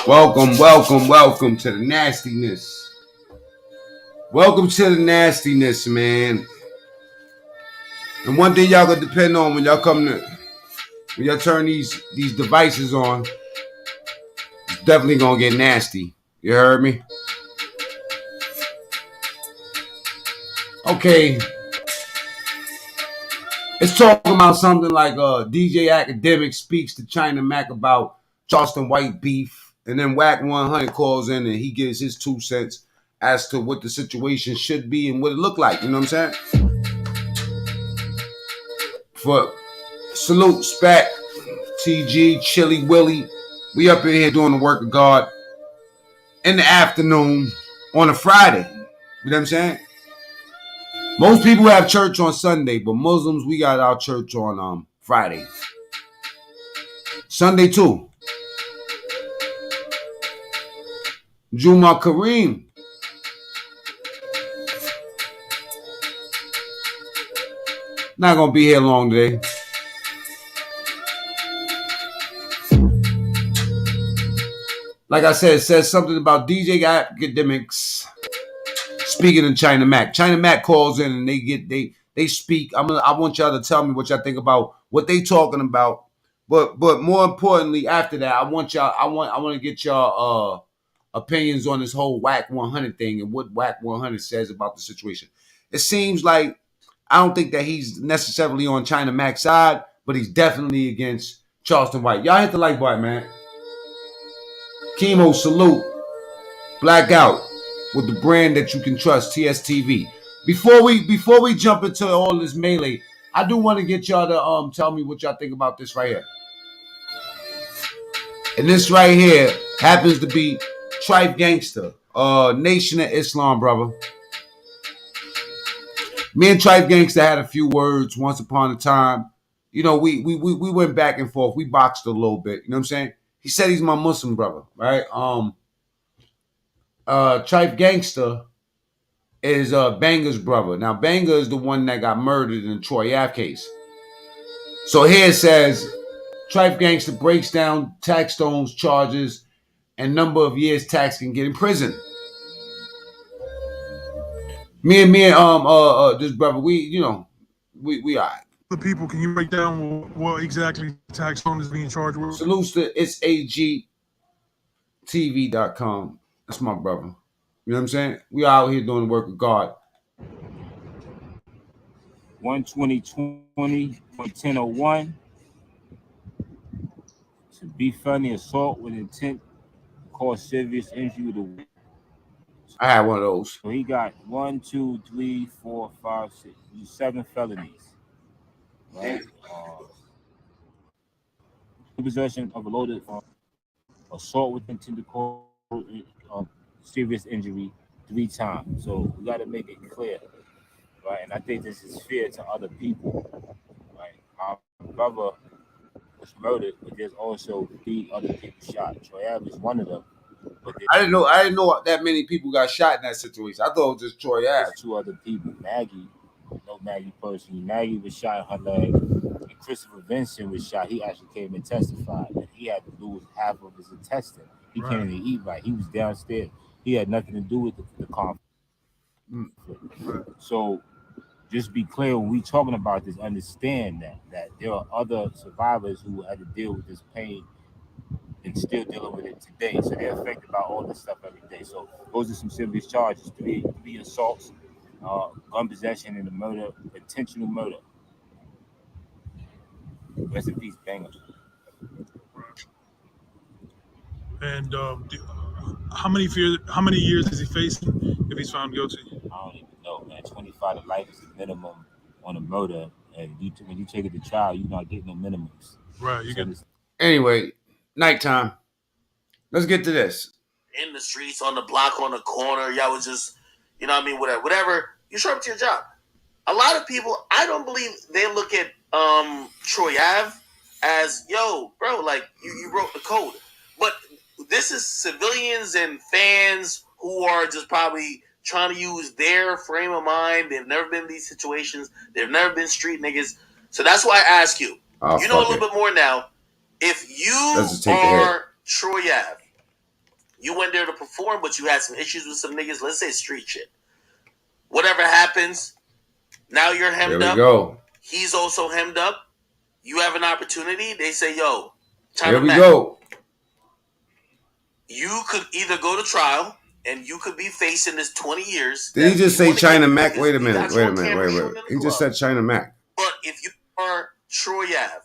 Welcome to the nastiness. Welcome to the nastiness, man. And one thing y'all gonna depend on when y'all turn these devices on, it's definitely gonna get nasty. You heard me? Okay. It's talking about something like DJ Akademiks speaks to China Mac about Charleston White beef, and then Wack 100 calls in and he gives his 2 cents as to what the situation should be and what it looked like. You know what I'm saying? For salute, Spat, TG, Chili Willie, we up in here doing the work of God in the afternoon on a Friday. You know what I'm saying? Most people have church on Sunday, but Muslims, we got our church on Friday. Sunday too. Juma Kareem. Not gonna be here long today. Like I said, it says something about DJ Akademiks speaking in China Mac. China Mac calls in and they speak. I want y'all to tell me what y'all think about what they talking about. But more importantly, after that, I want to get y'all opinions on this whole Wack 100 thing and what Wack 100 says about the situation. It seems like I don't think that he's necessarily on China Mac's side, but he's definitely against Charleston White. Y'all hit the like button, man. Chemo, salute. Blackout with the brand that you can trust, TSTV. Before we jump into all this melee, I do want to get y'all to tell me what y'all think about this right here. And this right here happens to be Trife Gangster, Nation of Islam, brother. Me and Trife Gangster had a few words once upon a time. You know, we went back and forth. We boxed a little bit. You know what I'm saying? He said he's my Muslim brother, right? Trife Gangster is Banger's brother. Now, Banger is the one that got murdered in the Troy Ave case. So here it says, Trife Gangster breaks down Tex Stone's charges and number of years Tex can get in prison. Me and this brother, we all right. The people, can you break down what exactly Tex Stone is being charged with? Salutes to it's agtv.com. That's my brother. You know what I'm saying? We out here doing the work of God. 120.1001 to be funny, assault with intent to cause serious injury to. I had one of those. So he got 1, 2, 3, 4, 5, 6, 7 felonies. Right? Possession of a loaded assault with intent to cause serious injury 3 times. So we got to make it clear, right? And I think this is fair to other people, right? Our brother was murdered, but there's also 3 other people shot. Troy Ave is one of them. But I didn't know that many people got shot in that situation. I thought it was just Troy Ave. 2 other people. Maggie, no Maggie personally. Maggie was shot in her leg, and Christopher Vincent was shot. He actually came and testified that he had to lose half of his intestine. He can't even eat right. He was downstairs. He had nothing to do with the conflict. So just be clear when we talking about this, understand that there are other survivors who had to deal with this pain and still dealing with it today. So they're affected by all this stuff every day. So those are some serious charges: 3 assaults, gun possession, and a murder, intentional murder. Rest in peace, Banger. And how many years is he facing if he's found guilty? I don't even know, man. 25 to life is the minimum on a murder, and when you take it to trial, you're not getting no minimums. Right. Anyway, nighttime. Let's get to this. In the streets, on the block, on the corner, y'all was just, you know what I mean, whatever. You show up to your job. A lot of people, I don't believe they look at Troy Ave as, yo, bro, like you wrote the code. But this is civilians and fans who are just probably trying to use their frame of mind. They've never been in these situations. They've never been street niggas. So that's why I ask you. You know a little bit more now. If you are Troy Ave You went there to perform, but you had some issues with some niggas. Let's say street shit. Whatever happens, now you're hemmed up. There we go. He's also hemmed up. You have an opportunity. They say, yo, Here we go. You could either go to trial and you could be facing this 20 years. Did he just say China Mac? Wait a minute. He just said China Mac. But if you are Troy Ave,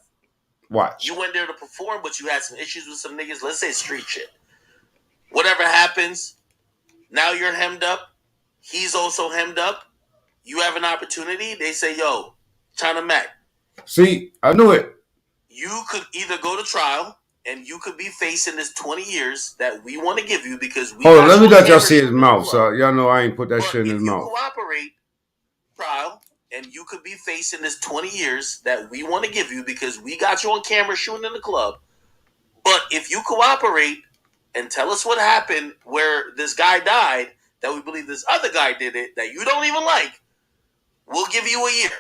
watch. You went there to perform, but you had some issues with some niggas. Let's say street shit. Whatever happens, now you're hemmed up. He's also hemmed up. You have an opportunity. They say, yo, China Mac. See, I knew it. You could either go to trial and you could be facing this 20 years that we want to give you because we. Hold on, let me let y'all see his mouth. So y'all know I ain't put that shit in his mouth. Cooperate, trial, and you could be facing this 20 years that we want to give you because we got you on camera shooting in the club. But if you cooperate and tell us what happened where this guy died, that we believe this other guy did it, that you don't even like, we'll give you a year.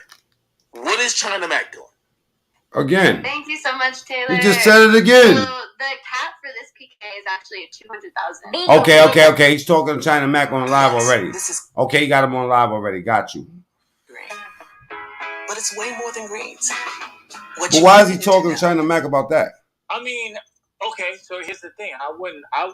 What is China Mac doing? Again. Thank you so much, Taylor. You just said it again. So the cap for this PK is actually at 200,000. Okay. He's talking to China Mac on live already. Okay, he got him on live already. Got you. Great. But it's way more than grades. But why is he talking to China Mac about that? I mean, okay, so here's the thing. I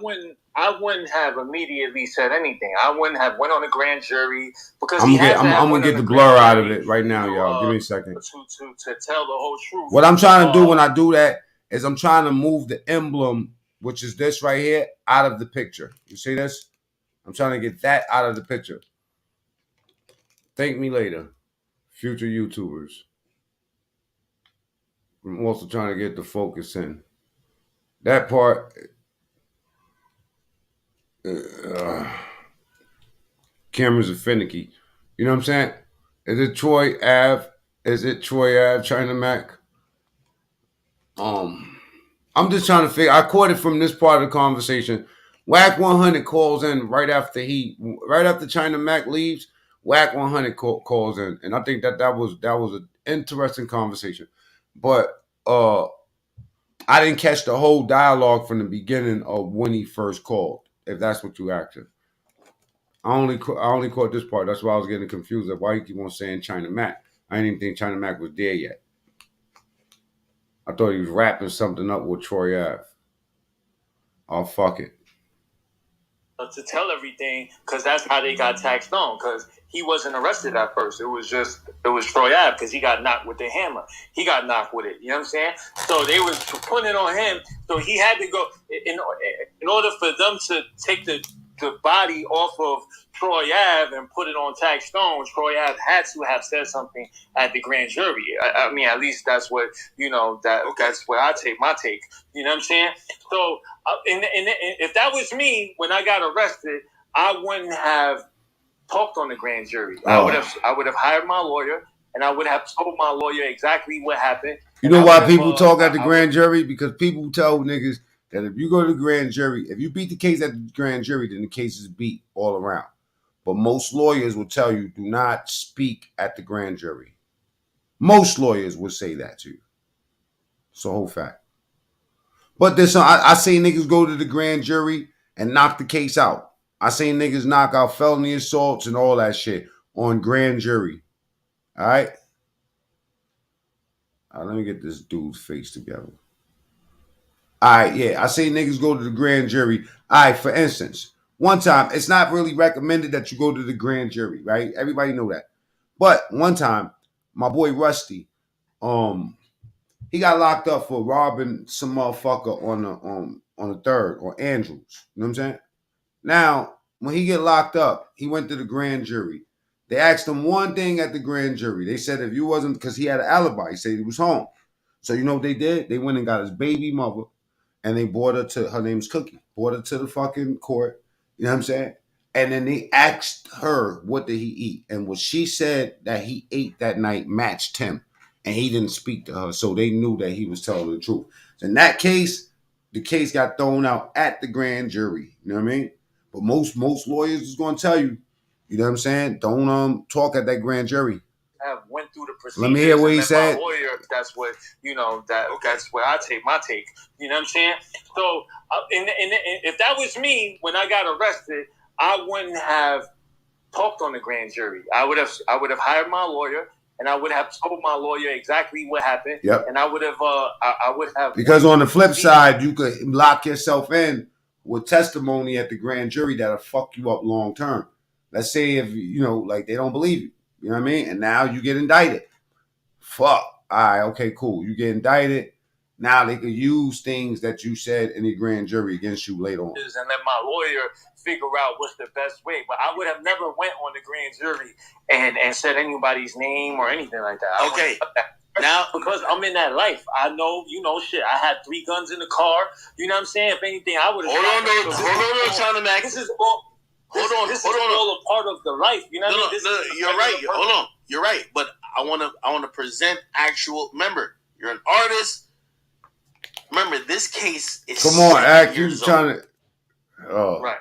wouldn't have immediately said anything. I wouldn't have went on a grand jury because I'm gonna get the blur out of it right now, y'all. Give me a second. To tell the whole truth. What I'm trying to do when I do that is I'm trying to move the emblem, which is this right here, out of the picture. You see this? I'm trying to get that out of the picture. Thank me later, future YouTubers. I'm also trying to get the focus in. That part, cameras are finicky. You know what I'm saying? Is it Troy Ave? Is it Troy Ave, China Mac? I'm just trying to figure. I caught it from this part of the conversation. Wack 100 calls in right after China Mac leaves. Wack 100 calls in, and I think that was an interesting conversation. But I didn't catch the whole dialogue from the beginning of when he first called, if that's what you asking. I only caught this part. That's why I was getting confused of why you keep on saying China Mac. I didn't even think China Mac was there yet. I thought he was wrapping something up with Troy Ave. Oh, fuck it. To tell everything, because that's how they got Tex Stone, because he wasn't arrested at first. It was Troy Ave, because he got knocked with the hammer. He got knocked with it. You know what I'm saying? So they was putting it on him. So he had to go in order for them to take the body off of Troy Ave and put it on Tex Stone. Troy Ave had to have said something at the grand jury. I mean, at least that's what that's where I take my take. You know what I'm saying? So, and if that was me when I got arrested, I wouldn't have talked on the grand jury. Oh. I would have hired my lawyer, and I would have told my lawyer exactly what happened. You know why people talk at the grand jury? Because people tell niggas that if you go to the grand jury, if you beat the case at the grand jury, then the case is beat all around. But most lawyers will tell you, do not speak at the grand jury. Most lawyers will say that to you. It's a whole fact. But there's some, I seen niggas go to the grand jury and knock the case out. I seen niggas knock out felony assaults and all that shit on grand jury. All right? Let me get this dude's face together. All right, yeah. I seen niggas go to the grand jury. All right, for instance, one time, it's not really recommended that you go to the grand jury, right? Everybody know that. But one time, my boy Rusty, he got locked up for robbing some motherfucker on the 3rd, or Andrews. You know what I'm saying? Now, when he get locked up, he went to the grand jury. They asked him one thing at the grand jury. They said if you wasn't, because he had an alibi, he said he was home. So you know what they did? They went and got his baby mother, and they brought her to, her name's Cookie, brought her to the fucking court. You know what I'm saying? And then they asked her, what did he eat? And what she said that he ate that night matched him. And he didn't speak to her. So they knew that he was telling the truth. So in that case, the case got thrown out at the grand jury. You know what I mean? But most lawyers is going to tell you, you know what I'm saying? Don't talk at that grand jury. Have went through the procedures. Let me hear what he said. My lawyer, that's what that's where I take my take. You know what I'm saying? So, if that was me when I got arrested, I wouldn't have talked on the grand jury. I would have hired my lawyer, and I would have told my lawyer exactly what happened. Yep. And I would have because on the flip side, you could lock yourself in with testimony at the grand jury that'll fuck you up long term. Let's say if like they don't believe you, you know what I mean, and now you get indicted. Fuck. All right, okay, cool. You get indicted. Now they could use things that you said in the grand jury against you later on. And let my lawyer figure out what's the best way. But I would have never went on the grand jury and said anybody's name or anything like that. Okay. Now, because I'm in that life, I know, shit. I had 3 guns in the car. You know what I'm saying? If anything, I would have. Hold on, China Mac. This is all. This is all a part of the life. You know what I mean? You're right. Hold on. You're right. But I want to present actual. Remember, you're an artist. Remember, this case is. Come on, Act. You trying to. Oh. Right.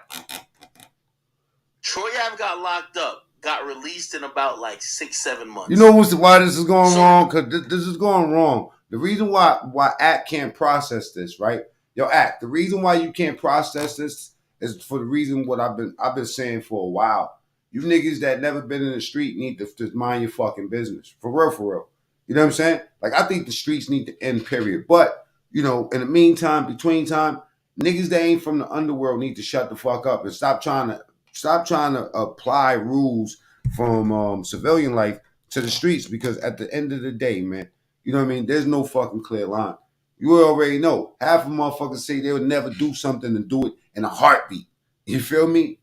Troy Ave got locked up. Got released in about like 6-7 months. You know why this is going wrong? Because this is going wrong. The reason why Act can't process this, right? Yo, Act. The reason why you can't process this is for the reason what I've been saying for a while. You niggas that never been in the street need to just mind your fucking business. For real. You know what I'm saying? Like, I think the streets need to end, period. But, in the meantime, between time, niggas that ain't from the underworld need to shut the fuck up and stop trying to apply rules from civilian life to the streets, because at the end of the day, man, you know what I mean? There's no fucking clear line. You already know. Half of motherfuckers say they'll never do something and do it in a heartbeat. You feel me?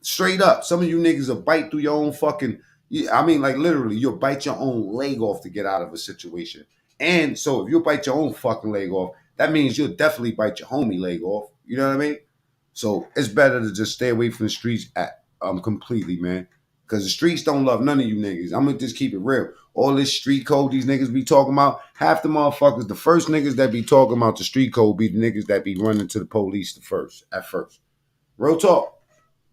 Straight up. Some of you niggas will bite through your own fucking... I mean, like, literally, you'll bite your own leg off to get out of a situation. And so if you bite your own fucking leg off, that means you'll definitely bite your homie leg off. You know what I mean? So it's better to just stay away from the streets completely, man. Because the streets don't love none of you niggas. I'm going to just keep it real. All this street code these niggas be talking about, half the motherfuckers, the first niggas that be talking about the street code be the niggas that be running to the police at first. Real talk.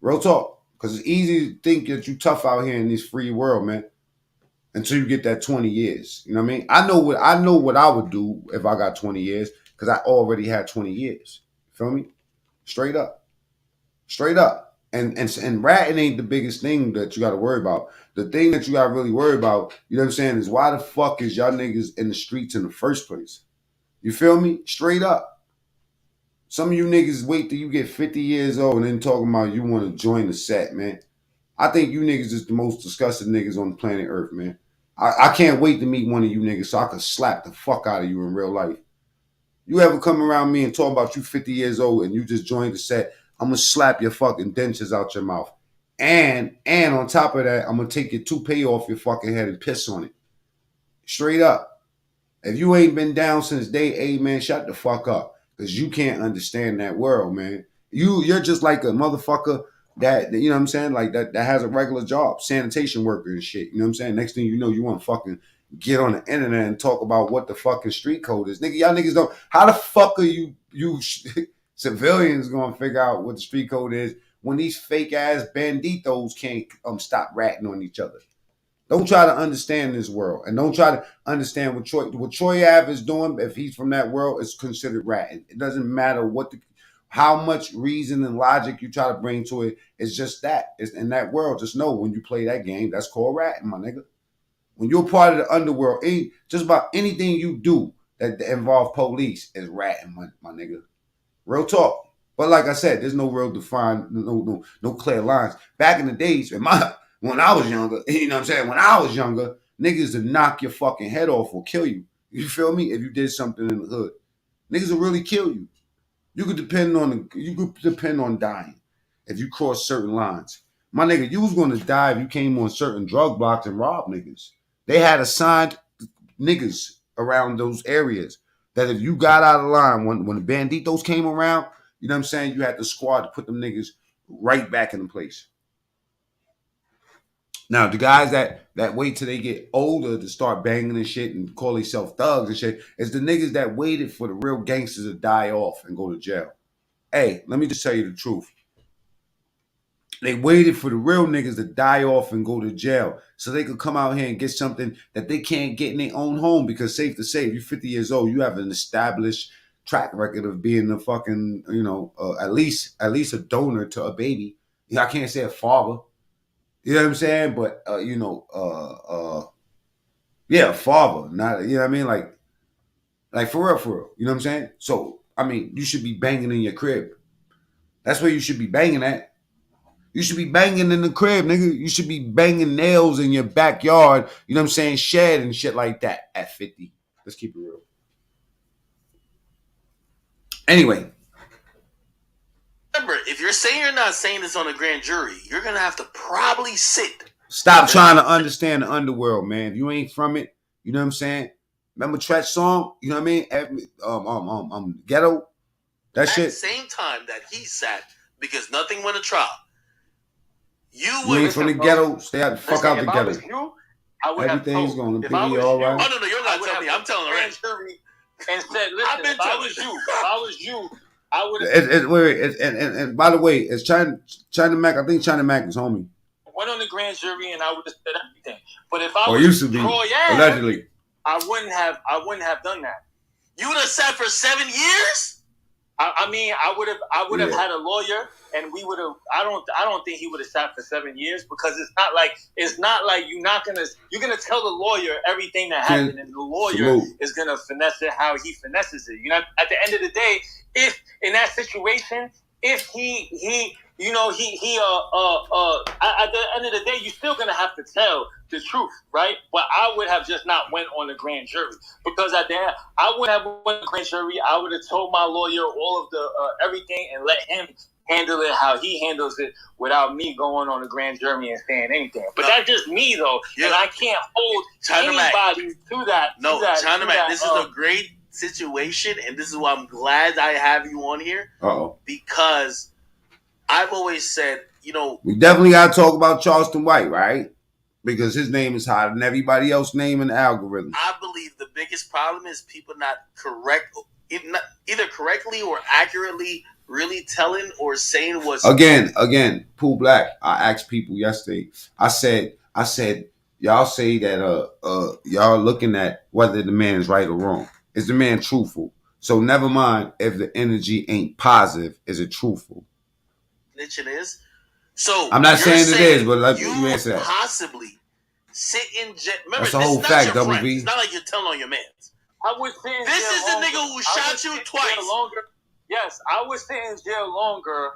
Because it's easy to think that you tough out here in this free world, man. Until you get that 20 years. You know what I mean? I know what I would do if I got 20 years, because I already had 20 years. Feel me? Straight up. And ratting ain't the biggest thing that you got to worry about. The thing that you got to really worry about, you know what I'm saying, is why the fuck is y'all niggas in the streets in the first place? You feel me? Straight up. Some of you niggas wait till you get 50 years old and then talking about you want to join the set, man. I think you niggas is the most disgusting niggas on the planet Earth, man. I can't wait to meet one of you niggas so I can slap the fuck out of you in real life. You ever come around me and talk about you 50 years old and you just joined the set, I'm going to slap your fucking dentures out your mouth. And on top of that, I'm going to take your toupee off your fucking head and piss on it. Straight up. If you ain't been down since day 8, man, shut the fuck up. Because you can't understand that world, man. You're just like a motherfucker that, you know what I'm saying, like that has a regular job, sanitation worker and shit. You know what I'm saying? Next thing you know, you want to fucking get on the internet and talk about what the fucking street code is. Nigga, y'all niggas don't. How the fuck are you civilians gonna figure out what the street code is when these fake ass banditos can't stop ratting on each other? Don't try to understand this world, and don't try to understand what Troy Ave is doing. If he's from that world, it's considered ratting. It doesn't matter how much reason and logic you try to bring to it. It's just that. It's in that world. Just know when you play that game, that's called ratting, my nigga. When you're part of the underworld, just about anything you do that involve police is ratting, my nigga. Real talk. But like I said, there's no real defined, no clear lines. Back in the days, when I was younger, you know what I'm saying? When I was younger, niggas would knock your fucking head off or kill you. You feel me? If you did something in the hood, niggas will really kill you. You could depend on dying if you cross certain lines. My nigga, you was gonna die if you came on certain drug blocks and robbed niggas. They had assigned niggas around those areas that if you got out of line, when the banditos came around, you know what I'm saying, you had the squad to put them niggas right back in place. Now, the guys that wait till they get older to start banging and shit and call themselves thugs and shit is the niggas that waited for the real gangsters to die off and go to jail. Hey, let me just tell you the truth. They waited for the real niggas to die off and go to jail so they could come out here and get something that they can't get in their own home. Because safe to say, if you're 50 years old, you have an established track record of being a fucking, at least a donor to a baby. I can't say a father. You know what I'm saying? But yeah, a father. Not, you know what I mean? Like for real. You know what I'm saying? So I mean, you should be banging in your crib. That's where you should be banging at. You should be banging in the crib, nigga. You should be banging nails in your backyard, you know what I'm saying? Shed and shit like that at 50. Let's keep it real. Anyway. Remember, if you're saying you're not saying this on a grand jury, you're going to have to probably sit. Stop trying to understand the underworld, man. If you ain't from it, you know what I'm saying? Remember Tret's song? You know what I mean? Ghetto? That shit. At the same time that he sat, because nothing went to trial. You ain't from the ghetto. Stay out the fuck out the ghetto. Everything's going to be all right. Oh, no, you're not telling me. I'm telling the rest. And said, listen, if I was you, I would have. And by the way, it's China Mac. I think China Mac is homie. Went on the grand jury and I would have said everything. But if I was used to be allegedly, I wouldn't have done that. You would have sat for 7 years? I mean, I would have had a lawyer, and we would have. I don't think he would have sat for 7 years, because it's not like you're gonna tell the lawyer everything that happened, and the lawyer is gonna finesse it how he finesses it. You know, at the end of the day, if in that situation, if at the end of the day, you're still gonna have to tell the truth, right? But I would have just not went on the grand jury, because I wouldn't have went on the grand jury. I would have told my lawyer all of the everything and let him handle it how he handles it, without me going on the grand jury and saying anything. But that's just me, though, and I can't hold anybody to that. No, China Mac, this is a great situation, and this is why I'm glad I have you on here. Because I've always said, we definitely got to talk about Charleston White, right? Because his name is higher than everybody else's name in the algorithm. I believe the biggest problem is people not either correctly or accurately really telling or saying what's... Again, Pooh Black, I asked people yesterday. I said, y'all say that y'all looking at whether the man is right or wrong. Is the man truthful? So never mind if the energy ain't positive, is it truthful? It is. So I'm not saying it is, but let you answer that. Possibly sit in jail. Remember, that's the whole fact, Double V. It's not like you're telling on your man. I would sit in this jail is the nigga who shot you twice. Yes, I would sit in jail longer.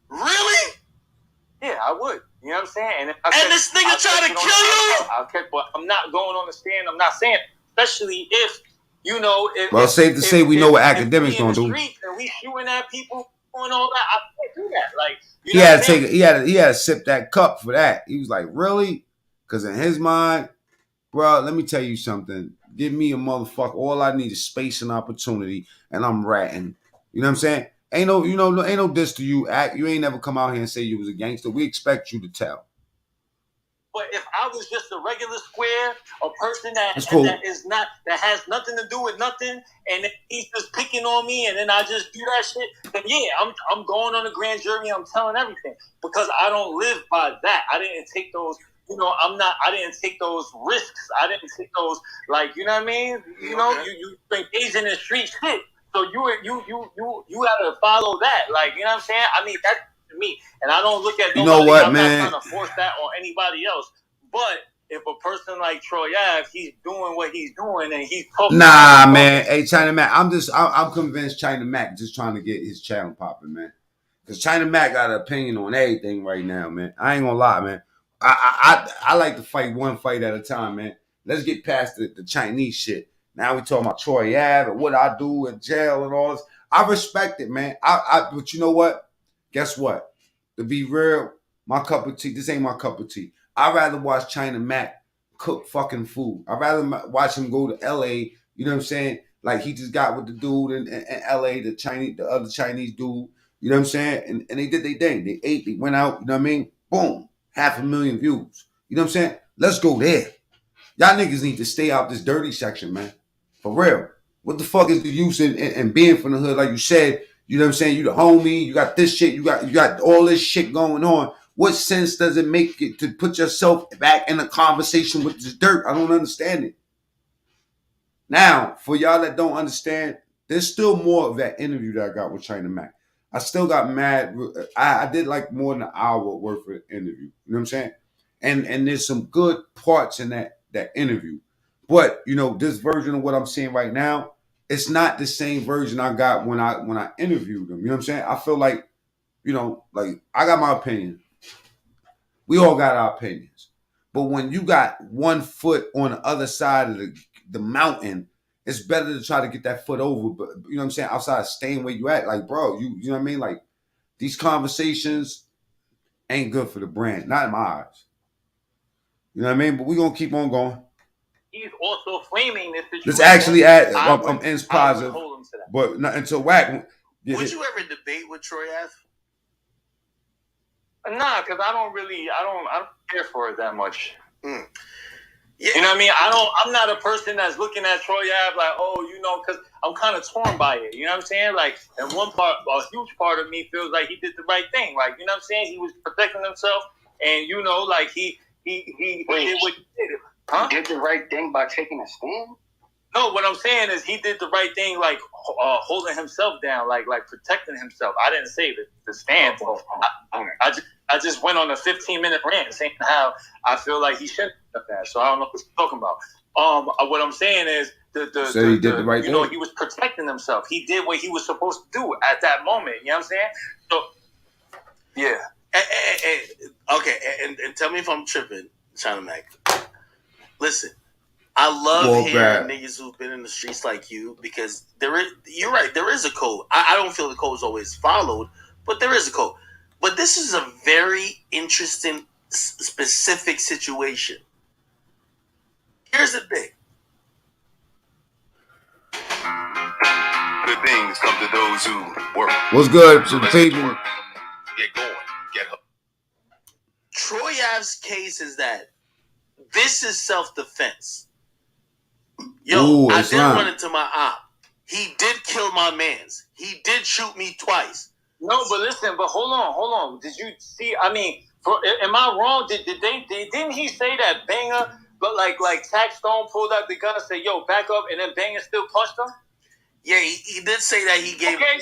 Really? Yeah, I would. You know what I'm saying? And this nigga trying to kill you? But I'm not going on the stand. I'm not saying it. Especially if, safe to say we know what Akademiks gonna do. And we shooting at people and all that. I can't do that. Like, he had to sip that cup for that. He was like, really? Because in his mind, bro, let me tell you something. Give me a motherfucker. All I need is space and opportunity, and I'm ratting. You know what I'm saying? Ain't no diss to you. You ain't never come out here and say you was a gangster. We expect you to tell. But if I was just a regular square, a person that has nothing to do with nothing, and he's just picking on me, and then I just do that shit, then yeah, I'm going on a grand jury. I'm telling everything, because I don't live by that. I didn't take those. I didn't take those risks. I didn't take those, like, you know what I mean? You engaging in street shit, so you gotta follow that. Like, you know what I'm saying? I mean, that's me, and I don't look at nobody. You know what, I'm man? not trying to force that on anybody else. But if a person like Troy Ave, he's doing what he's doing, and he's talking. Nah, man. Hey, China Mac, I'm convinced China Mac just trying to get his channel popping, man. Because China Mac got an opinion on everything right now, man. I ain't gonna lie, man. I like to fight one fight at a time, man. Let's get past the Chinese shit. Now we talking about Troy Ave and what I do in jail and all this. I respect it, man. But you know what? Guess what? To be real, my cup of tea. This ain't my cup of tea. I'd rather watch China Mac cook fucking food. I'd rather watch him go to L.A. You know what I'm saying? Like he just got with the dude in L.A., the other Chinese dude. You know what I'm saying? And they did their thing. They ate. They went out. You know what I mean? Boom. 500,000 views. You know what I'm saying? Let's go there. Y'all niggas need to stay out this dirty section, man. For real. What the fuck is the use in being from the hood? Like you said, You know what I'm saying? You the homie. You got this shit. You got all this shit going on. What sense does it make it to put yourself back in a conversation with this dirt? I don't understand it. Now, for y'all that don't understand, there's still more of that interview that I got with China Mac. I still got mad. I did like more than an hour worth of interview. You know what I'm saying? And there's some good parts in that interview. But you know, this version of what I'm seeing right now, it's not the same version I got when I interviewed them. You know what I'm saying? I feel like, you know, like I got my opinion. We all got our opinions. But when you got one foot on the other side of the mountain, it's better to try to get that foot over. But you know what I'm saying? Outside of staying where you at. Like, bro, you know what I mean? Like, these conversations ain't good for the brand. Not in my eyes. You know what I mean? But we're going to keep on going. He's also framing this situation. Let's actually add, ends positive. But not until Wack. Would you ever debate with Troy Ave? Nah, because I don't care for it that much. Yeah. You know what I mean? I'm not a person that's looking at Troy Ave like, oh, you know, because I'm kind of torn by it. You know what I'm saying? Like, and one part, a huge part of me feels like he did the right thing. Like, you know what I'm saying? He was protecting himself, and you know, like he did what he did. Huh? He did the right thing by taking a stand? No, what I'm saying is he did the right thing, like holding himself down, like protecting himself. I didn't say the stand. I just went on a 15-minute rant saying how I feel like he shouldn't have done that. So I don't know what you're talking about. What I'm saying is he did the right thing. You know, he was protecting himself. He did what he was supposed to do at that moment. You know what I'm saying? So yeah. Okay, and tell me if I'm tripping, China Mac. Listen, I love hearing niggas who've been in the streets like you, because you're right, there is a code. I don't feel the code's always followed, but there is a code. But this is a very interesting, specific situation. Here's the thing. Good things come to those who work. What's good to the people? Get going. Get up. Troy Ave's case is that this is self-defense. Yo, I did run into my op. He did kill my mans. He did shoot me twice. No, but listen, but hold on. Did you see? I mean, am I wrong? Didn't he say that Banger, but like Tex Stone pulled out the gun and said, "Yo, back up," and then Banger still punched him? Yeah, he did say that he gave. Okay,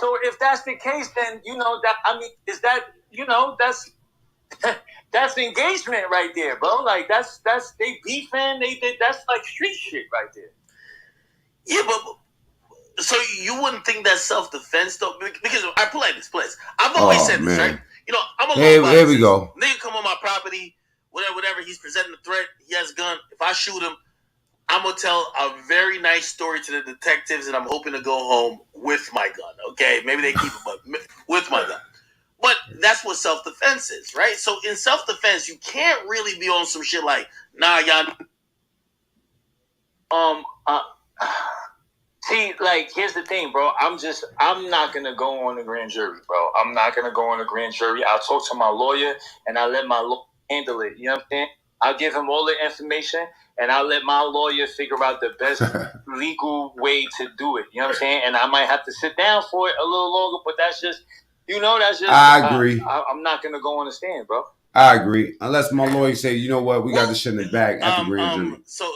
so if that's the case, then you know that. I mean, is that, you know, that's that's engagement right there, bro. Like that's they beefing. That's like street shit right there. Yeah, but. So you wouldn't think that's self-defense though? Because I put like this place. I've always said this, right? You know, I'm a here we go. Nigga come on my property, whatever. He's presenting a threat. He has a gun. If I shoot him, I'm gonna tell a very nice story to the detectives, and I'm hoping to go home with my gun. Okay, maybe they keep it, but with my gun. But that's what self-defense is, right? So in self-defense, you can't really be on some shit like, nah, y'all. See, like, here's the thing, bro. I'm not going to go on the grand jury, bro. I'm not going to go on the grand jury. I'll talk to my lawyer, and I'll let my lawyer handle it. You know what I'm saying? I'll give him all the information, and I'll let my lawyer figure out the best legal way to do it. You know what I'm saying? And I might have to sit down for it a little longer, but that's just, you know, that's just... I agree. I'm not going to go on the stand, bro. I agree. Unless my lawyer say, you know what, we got this shit in the bag at the grand jury. So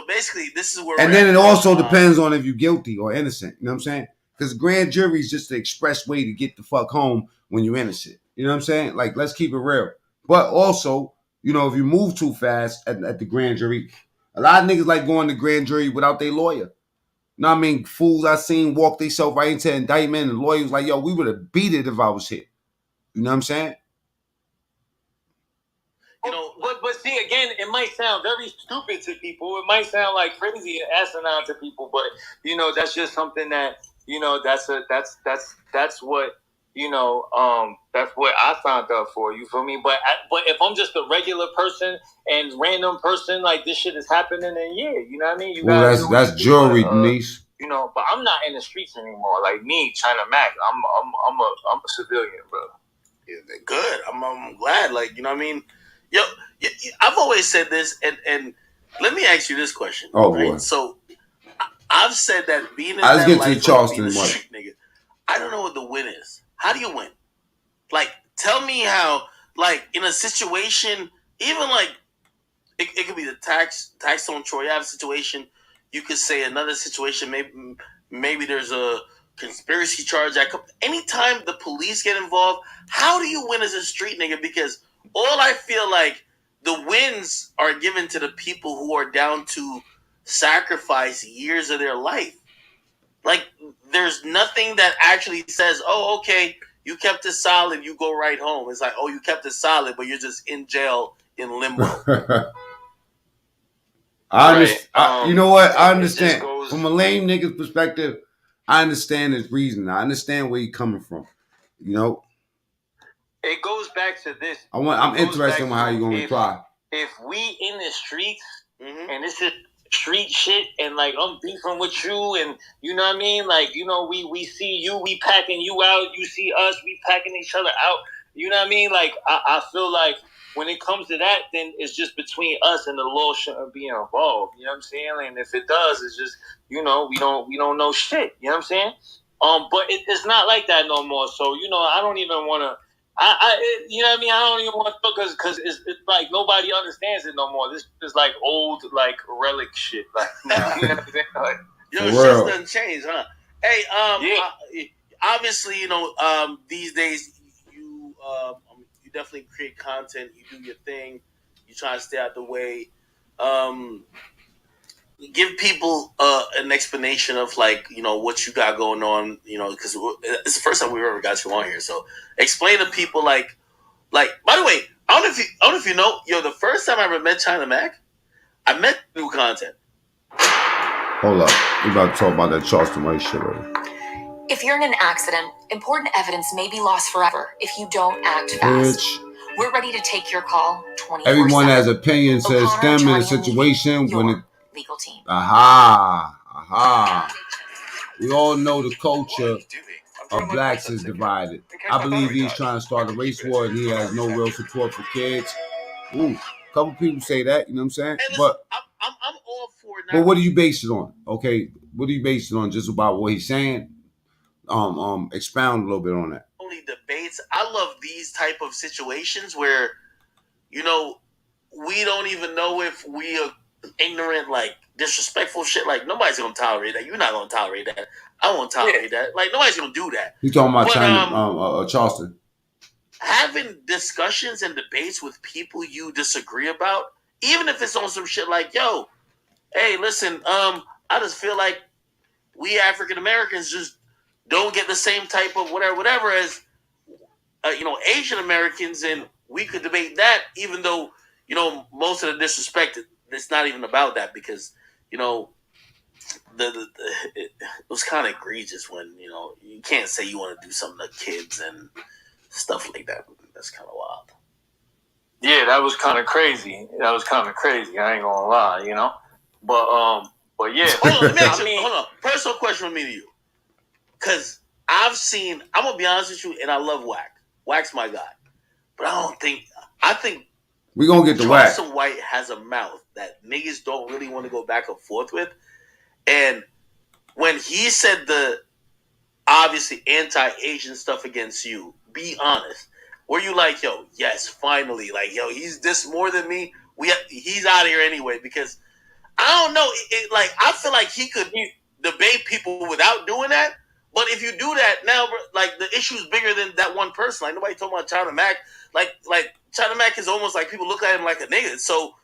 basically, this is where. And then it also depends on if you're guilty or innocent. You know what I'm saying? Because grand jury is just the express way to get the fuck home when you're innocent. You know what I'm saying? Like, let's keep it real. But also, you know, if you move too fast at the grand jury, a lot of niggas like going to grand jury without their lawyer. You know what I mean? Fools I seen walk themselves right into indictment, and the lawyer was like, yo, we would have beat it if I was here. You know what I'm saying? You know, but see, again, it might sound very stupid to people. It might sound like crazy and asinine to people, but you know, that's just something that, you know, that's what, you know, that's what I found out for. You feel me? But if I'm just a regular person and random person, like this shit is happening, then yeah, you know what I mean? You that's jewelry, Denise. You know, but I'm not in the streets anymore. Like me, China Mac, I'm a civilian, bro. Yeah, good. I'm glad. Like, you know what I mean? Yo, I've always said this, and let me ask you this question. Oh, right? boy. So, I've said that being in let's that get life, to Charleston being a White. street nigga, I don't know what the win is. How do you win? Like, tell me how, like, in a situation, even like, it could be the Tex Stone Troy Ave situation. You could say another situation, maybe there's a conspiracy charge. Anytime the police get involved, how do you win as a street nigga? Because all I feel like the wins are given to the people who are down to sacrifice years of their life. Like, there's nothing that actually says, oh, okay, you kept it solid, you go right home. It's like, oh, you kept it solid, but you're just in jail in limbo. You know what? I understand. From a lame nigga's perspective, I understand his reason. I understand where he's coming from. You know? It goes back to this. I'm interested in how you're going to reply. If we in the streets, and this is street shit, and like I'm beefing with you, and you know what I mean, like, you know, we see you, we packing you out, you see us, we packing each other out, you know what I mean, like I feel like when it comes to that, then it's just between us, and the law shouldn't be involved, you know what I'm saying, and if it does, it's just, you know, we don't know shit, you know what I'm saying, but it's not like that no more, so, you know, I don't even want to, you know what I mean? I don't even want to, because it's like nobody understands it no more. This is like old, like relic shit. Like, you know what I'm saying? Like, yo, shit doesn't change, huh? Hey, obviously, you know, these days you definitely create content. You do your thing. You try to stay out the way. Give people an explanation of, like, you know, what you got going on, you know, because it's the first time we've ever got you on here. So explain to people, like, by the way, I don't know if you know, yo, the first time I ever met China Mac, I met new content. Hold up. We're about to talk about that Charleston White shit already. If you're in an accident, important evidence may be lost forever if you don't act fast. We're ready to take your call 24/7. Everyone has opinions, says them in a situation when it legal team. Aha. We all know the culture of blacks is divided. I believe he's trying to start a race war and he has no real support for kids. Ooh, a couple people say that, you know what I'm saying? Hey, listen, but I'm all for it. But what do you base it on? Okay, what do you base it on? Just about what he's saying? Expound a little bit on that. Only debates. I love these type of situations where, you know, we don't even know if we are ignorant, like disrespectful shit. Like, nobody's gonna tolerate that. You're not gonna tolerate that. I won't tolerate that. Like, nobody's gonna do that. You talking about China, Charleston? Having discussions and debates with people you disagree about, even if it's on some shit like, yo, hey, listen, I just feel like we African Americans just don't get the same type of whatever as you know, Asian Americans, and we could debate that, even though, you know, most of the disrespect, it's not even about that, because, you know, it was kind of egregious when, you know, you can't say you want to do something to kids and stuff like that. That's kind of wild. Yeah, that was kind of crazy. I ain't gonna lie, you know. But yeah. Hold on, hold on. Personal question from me to you, because I'm gonna be honest with you, and I love Wack. Wack's my guy, but I think we're gonna get the Wack. Charleston White has a mouth that niggas don't really want to go back and forth with, and when he said the obviously anti-Asian stuff against you, be honest. Were you like, yo, yes, finally, like, yo, he's this more than me. He's out of here anyway, because I don't know. Like, I feel like he could debate people without doing that. But if you do that now, like, the issue is bigger than that one person. Like, nobody talking about China Mac. Like China Mac is almost like people look at him like a nigga. So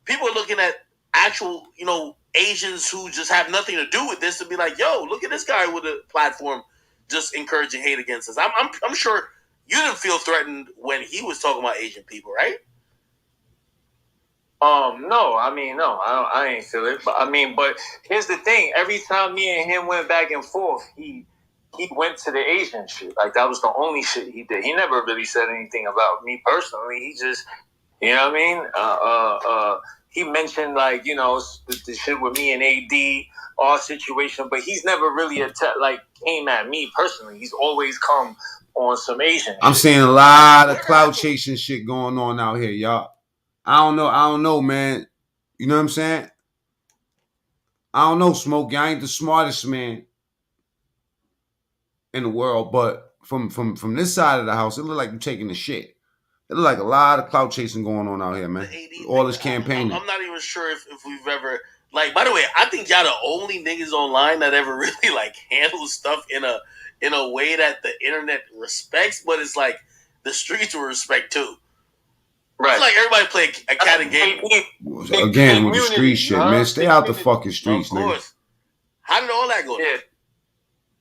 people are looking at actual, you know, Asians who just have nothing to do with this to be like, yo, look at this guy with a platform just encouraging hate against us. I'm sure you didn't feel threatened when he was talking about Asian people, right? No, I ain't feel it. But here's the thing: every time me and him went back and forth, he went to the Asian shit. Like, that was the only shit he did. He never really said anything about me personally. He just, you know what I mean? He mentioned, like, you know, the shit with me and AD, our situation, but he's never really came at me personally. He's always come on some Asian I'm shit. seeing a lot of clout chasing shit going on out here, y'all. I don't know, man. You know what I'm saying? I don't know, Smokey. I ain't the smartest man. in the world, but from this side of the house, it look like you're taking the shit. It look like a lot of clout chasing going on out here, man. All this campaigning. I'm not even sure if we've ever, like, by the way, I think y'all the only niggas online that ever really like handle stuff in a way that the internet respects, but it's like the streets will respect too. Right. It's like everybody play a cat and game. Again, with the street shit, man. Stay out the fucking streets, nigga. How did all that go down?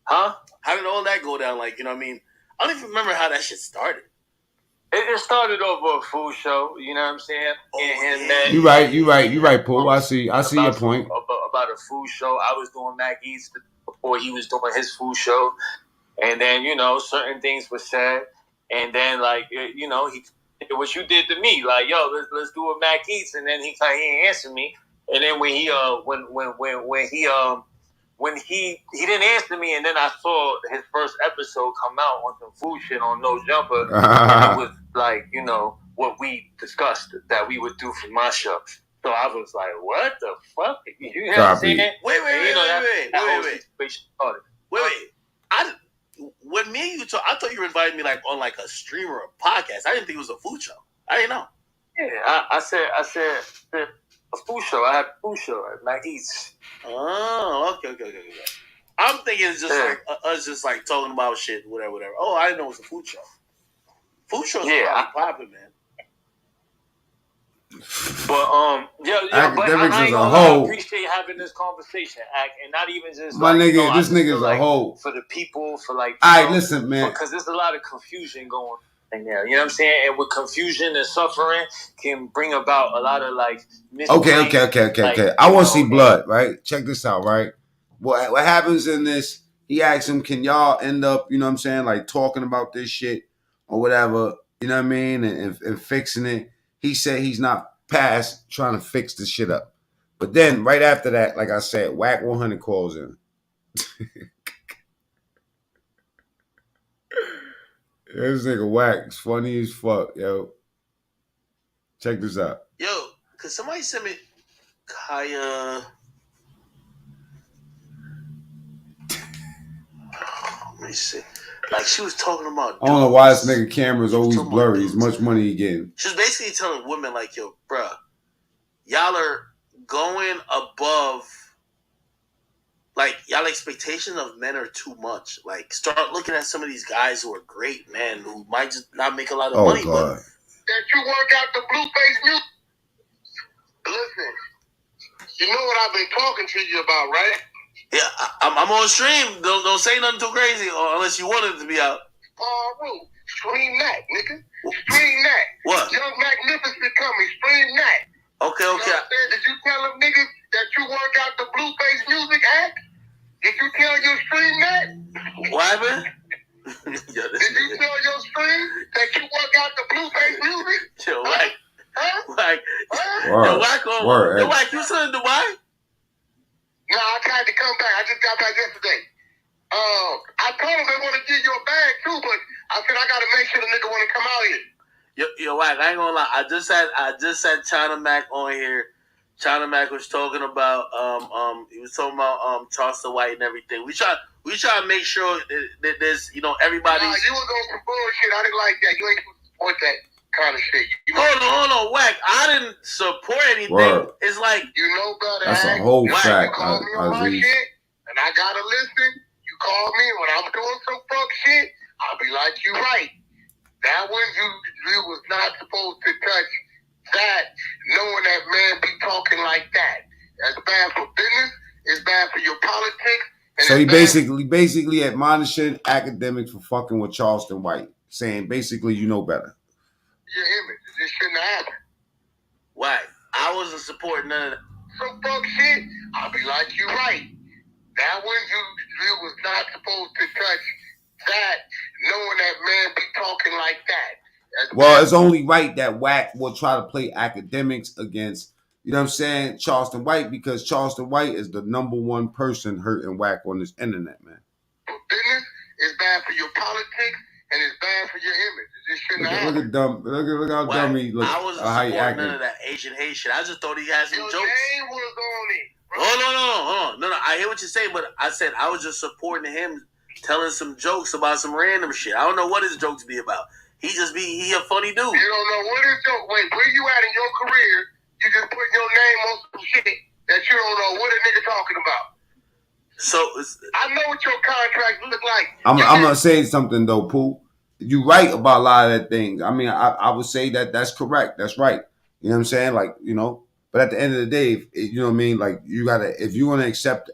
Huh? How did all that go down? Like, you know what I mean? I don't even remember how that shit started. It started over a food show, you know what I'm saying? You right, Paul. I see your point. About a food show. I was doing Mac Eats before he was doing his food show. And then, you know, certain things were said. And then, like, you know, he did what you did to me. Like, yo, let's do a Mac Eats. And then he ain't answer me. And then when he didn't answer me, and then I saw his first episode come out on some food shit on No Jumper, and it was like, you know, what we discussed that we would do for my show. So I was like, what the fuck? You know what I'm saying? Wait. When me and you talk, I thought you were inviting me like on like a stream or a podcast. I didn't think it was a food show. I didn't know. Yeah, I said a food show. I had a food show at Mac Eats. Oh, okay. I'm thinking it's just like us just like talking about shit, whatever. Oh, I didn't know it was a food show. Food shows are popping, man. But Akademiks I as a whole. appreciate having this conversation, and not even just my like, nigga. This nigga's like, a whole for the people, for like. All right, listen, man. Because there's a lot of confusion going on right now. You know what I'm saying? And with confusion and suffering can bring about a lot of like. Okay. I want to see blood, right? Check this out, right? What happens in this? He asks him, "Can y'all end up, you know what I'm saying, like talking about this shit or whatever, you know what I mean, and fixing it?" He said he's not past trying to fix the shit up. But then right after that, like I said, Wack 100 calls in. This nigga Wack is funny as fuck, yo. Check this out. Yo, could somebody send me Kaya? Let me see. Like, she was talking about. I don't know why this nigga camera is always blurry. As much money he getting. She was basically telling women, like, yo, bruh, y'all are going above. Like, y'all expectations of men are too much. Like, start looking at some of these guys who are great men who might just not make a lot of money. God. That you work out the Blueface music. Listen, you know what I've been talking to you about, right? Yeah, I'm on stream. Don't say nothing too crazy, or unless you want it to be out. Rule. Stream that, nigga. Stream that. What? Young Magnificent coming. Stream that. Okay. You know what I'm saying? Did you tell them niggas that you work out the Blueface music act? Did you tell your stream that? What happened? Did you tell your stream that you work out the Blueface music? Yo, Wack. Wack. Word. Yo, Wack, you still in Dubai? No, I tried to come back. I just got back yesterday. I told them they want to give you a bag too, but I said I got to make sure the nigga want to come out here. Yo, Wack, I ain't gonna lie. I just had China Mac on here. China Mac was talking about he was talking about Charleston White and everything. We try to make sure that there's, you know, everybody's. Nah, you was on some bullshit. I didn't like that. You ain't supposed to support that kind of shit. Hold on, Wack. I didn't support anything. Word. It's like, you know better. That's a whole fact. You call me on my shit, and I gotta listen. You call me when I'm doing some fuck shit. I'll be like, you right. That one you was not supposed to touch that, knowing that man be talking like that. That's bad for business. It's bad for your politics. And so he basically admonishing academics for fucking with Charleston White, saying basically you know better. Your image. This shouldn't have happened. Why? I wasn't supporting none of that. Some fuck shit. I'll be like, you right. That one you was not supposed to touch that, knowing that man be talking like that. Well, it's only right that Wack will try to play Akademiks against, you know what I'm saying, Charleston White, because Charleston White is the number one person hurting Wack on this internet, man. Business is bad for your politics, and it's bad for your image. It shouldn't happen. Look how dumb he looks. I wasn't supporting none of that Asian hate shit. I just thought he had some jokes. Your name was on it. Hold on. No. I hear what you're saying, but I said I was just supporting him telling some jokes about some random shit. I don't know what his jokes be about. He a funny dude. You don't know what his joke. Wait, where you at in your career? You just put your name on some shit that you don't know what a nigga talking about. So I know what your contract look like. I'm gonna say something though, Pooh. You're right about a lot of that things. I mean, I would say that that's correct. That's right. You know what I'm saying? Like, you know, but at the end of the day, you know what I mean? Like, you gotta, if you're gonna expect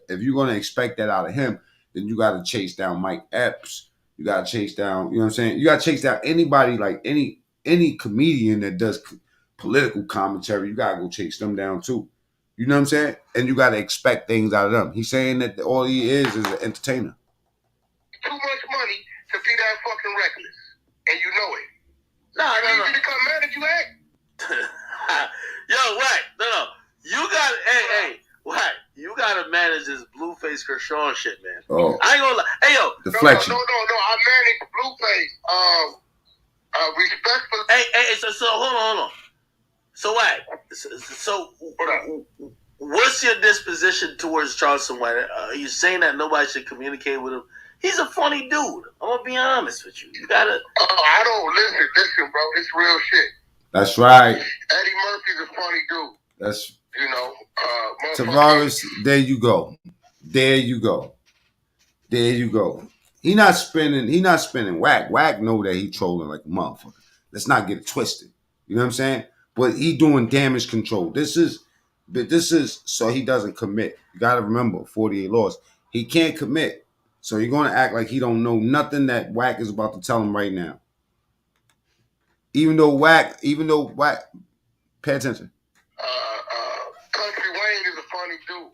that out of him, then you gotta chase down Mike Epps. You gotta chase down, you know what I'm saying? You gotta chase down anybody, like any comedian that does political commentary. You gotta go chase them down too. You know what I'm saying? And you gotta expect things out of them. He's saying that all he is an entertainer. Too much money to be that fucking reckless, and you know it. No. You to come mad at you, Wack? Yo, Wack, no. You got, hey, Wack, you gotta manage this Blueface Kershaw shit, man. Oh, I ain't gonna lie. Hey, yo, deflection. No. I manage Blueface. Respectful. Hey, so hold on. So Wack, so what's your disposition towards Charleston White? Are you saying that nobody should communicate with him? He's a funny dude. I'm gonna be honest with you. You gotta. I don't listen, bro. It's real shit. That's right. Eddie Murphy's a funny dude. That's, you know. Tavares, there you go. He not spinning Wack. Wack know that he trolling like a motherfucker. Let's not get it twisted. You know what I'm saying? But he doing damage control. This is so he doesn't commit. You gotta remember, 48 laws. He can't commit. So you're gonna act like he don't know nothing that Wack is about to tell him right now. Even though Wack, pay attention. Country Wayne is a funny dude.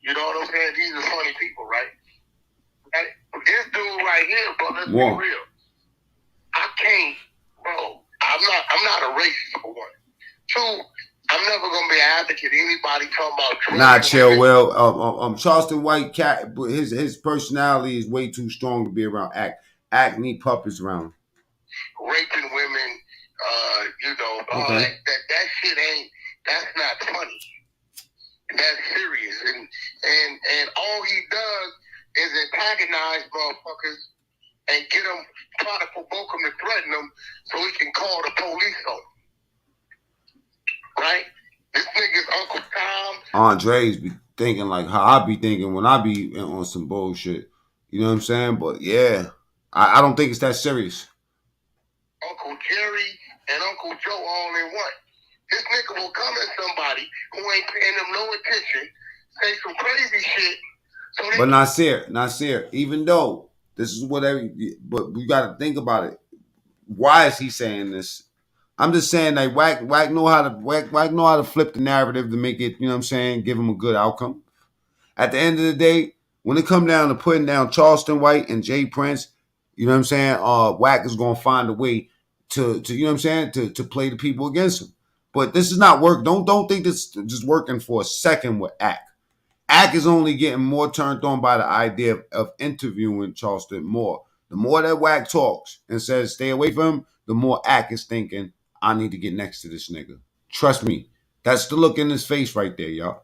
You know what I'm saying? These are funny people, right? And this dude right here, bro, let's be real. I can't, bro. I'm not a racist for one. Two, I'm never gonna be an advocate. Anybody talking about nah, chill. Well, Charleston White cat, his personality is way too strong to be around. Act need puppets around. Raping women, you know, okay. that shit ain't. That's not funny. That's serious, and all he does is antagonize motherfuckers and get them, try to provoke them to threaten them, so he can call the police on them. Right? This nigga's Uncle Tom. Andre's be thinking like how I be thinking when I be on some bullshit. You know what I'm saying? But yeah, I don't think it's that serious. Uncle Jerry and Uncle Joe all in one. This nigga will come at somebody who ain't paying them no attention, say some crazy shit. But Nasir, even though this is but we got to think about it. Why is he saying this? I'm just saying that Wack know how to flip the narrative to make it, you know what I'm saying, give him a good outcome. At the end of the day, when it come down to putting down Charleston White and Jay Prince, you know what I'm saying, Wack is gonna find a way to you know what I'm saying, to play the people against him. But this is not work. Don't think this is just working for a second with Ack. Ack is only getting more turned on by the idea of interviewing Charleston more. The more that Wack talks and says stay away from him, the more Ack is thinking, I need to get next to this nigga. Trust me. That's the look in his face right there, y'all.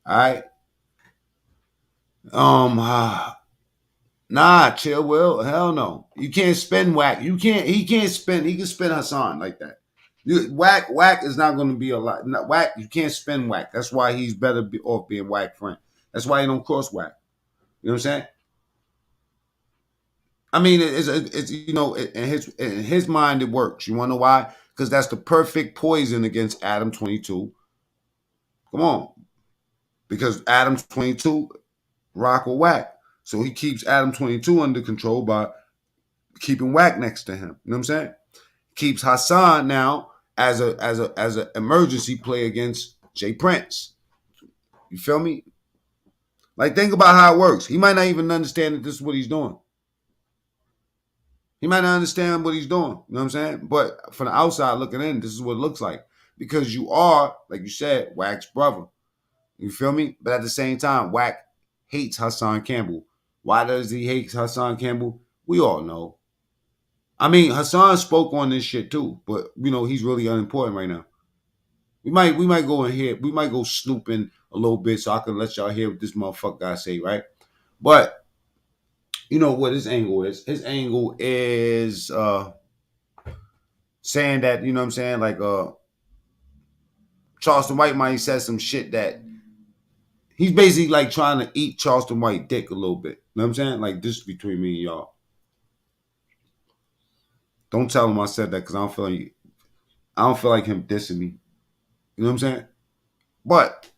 All right? Nah, chill, Will. Hell no. You can't spin Wack. He can spin Hassan like that. Wack is not going to be a lot. Wack, you can't spin Wack. That's why he's better off being Wack friend. That's why he don't cross Wack. You know what I'm saying? I mean, it's you know, in his mind it works. You want to know why? Because that's the perfect poison against Adam 22. Come on, because Adam 22 rock with Wack, so he keeps Adam 22 under control by keeping Wack next to him. You know what I'm saying? Keeps Hassan now as a emergency play against Jay Prince. You feel me? Like, think about how it works. He might not even understand that this is what he's doing. He might not understand what he's doing. You know what I'm saying? But from the outside looking in, this is what it looks like. Because you are, like you said, Wack's brother. You feel me? But at the same time, Wack hates Hassan Campbell. Why does he hate Hassan Campbell? We all know. I mean, Hassan spoke on this shit too, but you know, he's really unimportant right now. We might go in here, we might go snooping a little bit so I can let y'all hear what this motherfucker guy say, right? But You know what his angle is? His angle is saying that, you know what I'm saying, like Charleston White might have said some shit that he's basically like trying to eat Charleston White dick a little bit. You know what I'm saying? Like, this is between me and y'all. Don't tell him I said that because I don't feel like him dissing me. You know what I'm saying? But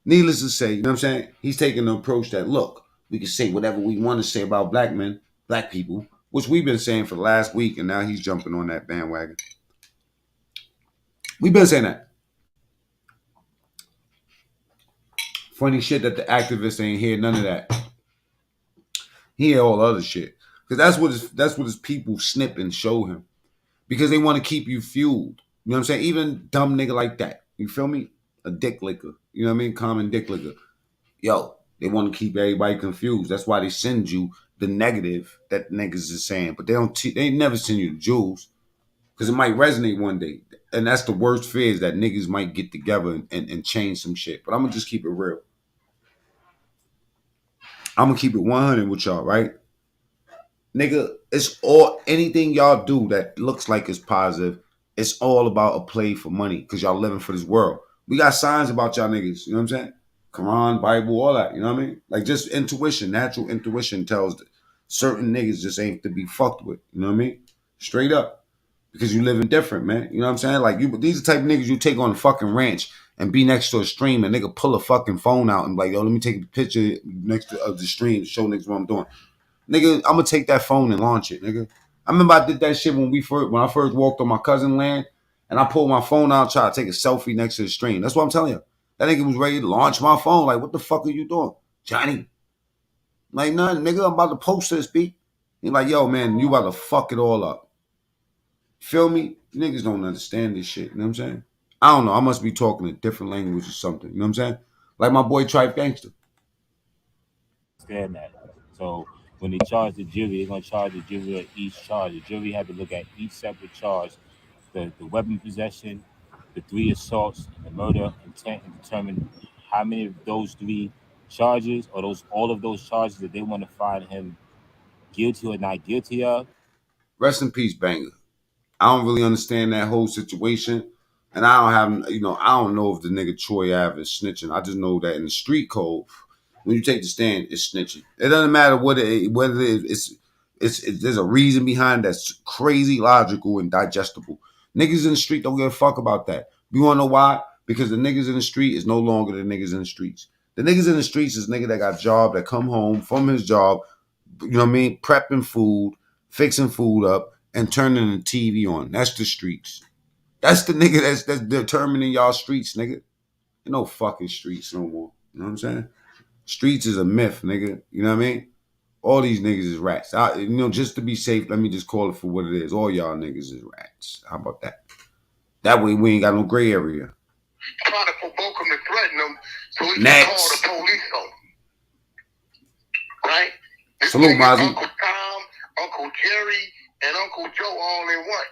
needless to say, you know what I'm saying? He's taking the approach that, look, we can say whatever we want to say about black men, black people, which we've been saying for the last week, and now he's jumping on that bandwagon. We've been saying that. Funny shit that the activists ain't hear none of that. He hear all other shit. Because that's what his people snip and show him. Because they want to keep you fueled. You know what I'm saying? Even dumb nigga like that. You feel me? A dick licker. You know what I mean? Common dick licker. Yo, they want to keep everybody confused. That's why they send you the negative that niggas is saying. But they never send you the jewels. Because it might resonate one day. And that's the worst fear, is that niggas might get together and change some shit. But I'm going to just keep it real. I'm going to keep it 100 with y'all, right? Nigga, it's all, anything y'all do that looks like it's positive, it's all about a play for money because y'all living for this world. We got signs about y'all niggas, you know what I'm saying? Quran, Bible, all that, you know what I mean? Like, just intuition, natural intuition tells that certain niggas just ain't to be fucked with, you know what I mean? Straight up. Because you living different, man. You know what I'm saying? Like, these are the type of niggas you take on a fucking ranch and be next to a stream and nigga pull a fucking phone out and be like, yo, let me take a picture next to the stream to show niggas what I'm doing. Nigga, I'm gonna take that phone and launch it, nigga. I remember I did that shit when I first walked on my cousin land, and I pulled my phone out, tried to take a selfie next to the stream. That's what I'm telling you. That nigga was ready to launch my phone. Like, what the fuck are you doing, Johnny? Like, nothing, nigga. I'm about to post this, B. He's like, yo, man, you about to fuck it all up. Feel me? Niggas don't understand this shit. You know what I'm saying? I don't know. I must be talking a different language or something. You know what I'm saying? Like my boy Tripe Gangster. Understand that. So when they charge the jury, they're going to charge the jury on each charge. The jury had to look at each separate charge, the weapon possession, the 3 assaults, and the murder intent, and determine how many of those 3 charges or all of those charges that they want to find him guilty or not guilty of. Rest in peace, Banger. I don't really understand that whole situation. And I don't have, I don't know if the nigga Troy Ave is snitching. I just know that in the street code, when you take the stand, it's snitching. It doesn't matter whether it is, there's a reason behind that's crazy, logical, and digestible. Niggas in the street don't give a fuck about that. You want to know why? Because the niggas in the street is no longer the niggas in the streets. The niggas in the streets is nigga that got a job, that come home from his job, you know what I mean, prepping food, fixing food up, and turning the TV on. That's the streets. That's the nigga that's determining y'all streets, nigga. Ain't no fucking streets no more. You know what I'm saying? Streets is a myth, nigga. You know what I mean? All these niggas is rats. Just to be safe, let me just call it for what it is. All y'all niggas is rats. How about that? That way we ain't got no gray area. Try to provoke him to threaten him so he Next. can call the police on him. Right? This Salute, Mozzie. Uncle Tom, Uncle Jerry, and Uncle Joe all in one.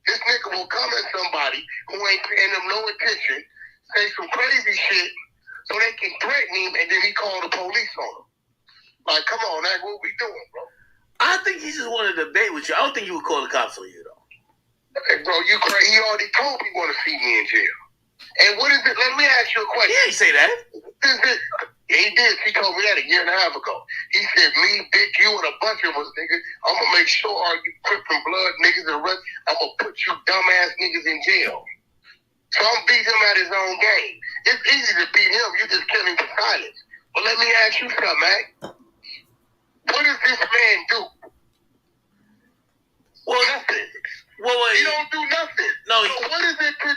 This nigga will come at somebody who ain't paying them no attention, say some crazy shit, so they can threaten him, and then he call the police on him. Like, come on, that's what we doing, bro. I think he just wanted to debate with you. I don't think he would call the cops on you, though. Hey, bro, you crazy. He already told me he want to see me in jail. And what is it? Let me ask you a question. He ain't say that. He did. He told me that a year and a half ago. He said, me, Dick, you, and a bunch of us, niggas, I'm going to make sure all you Crippin' blood niggas and rest, I'm going to put you dumbass niggas in jail. So I'm beat him at his own game. It's easy to beat him. You just kill him for silence. But let me ask you something, Mac. What does this man do? Well, nothing. Well, he don't do nothing. No, so what is it to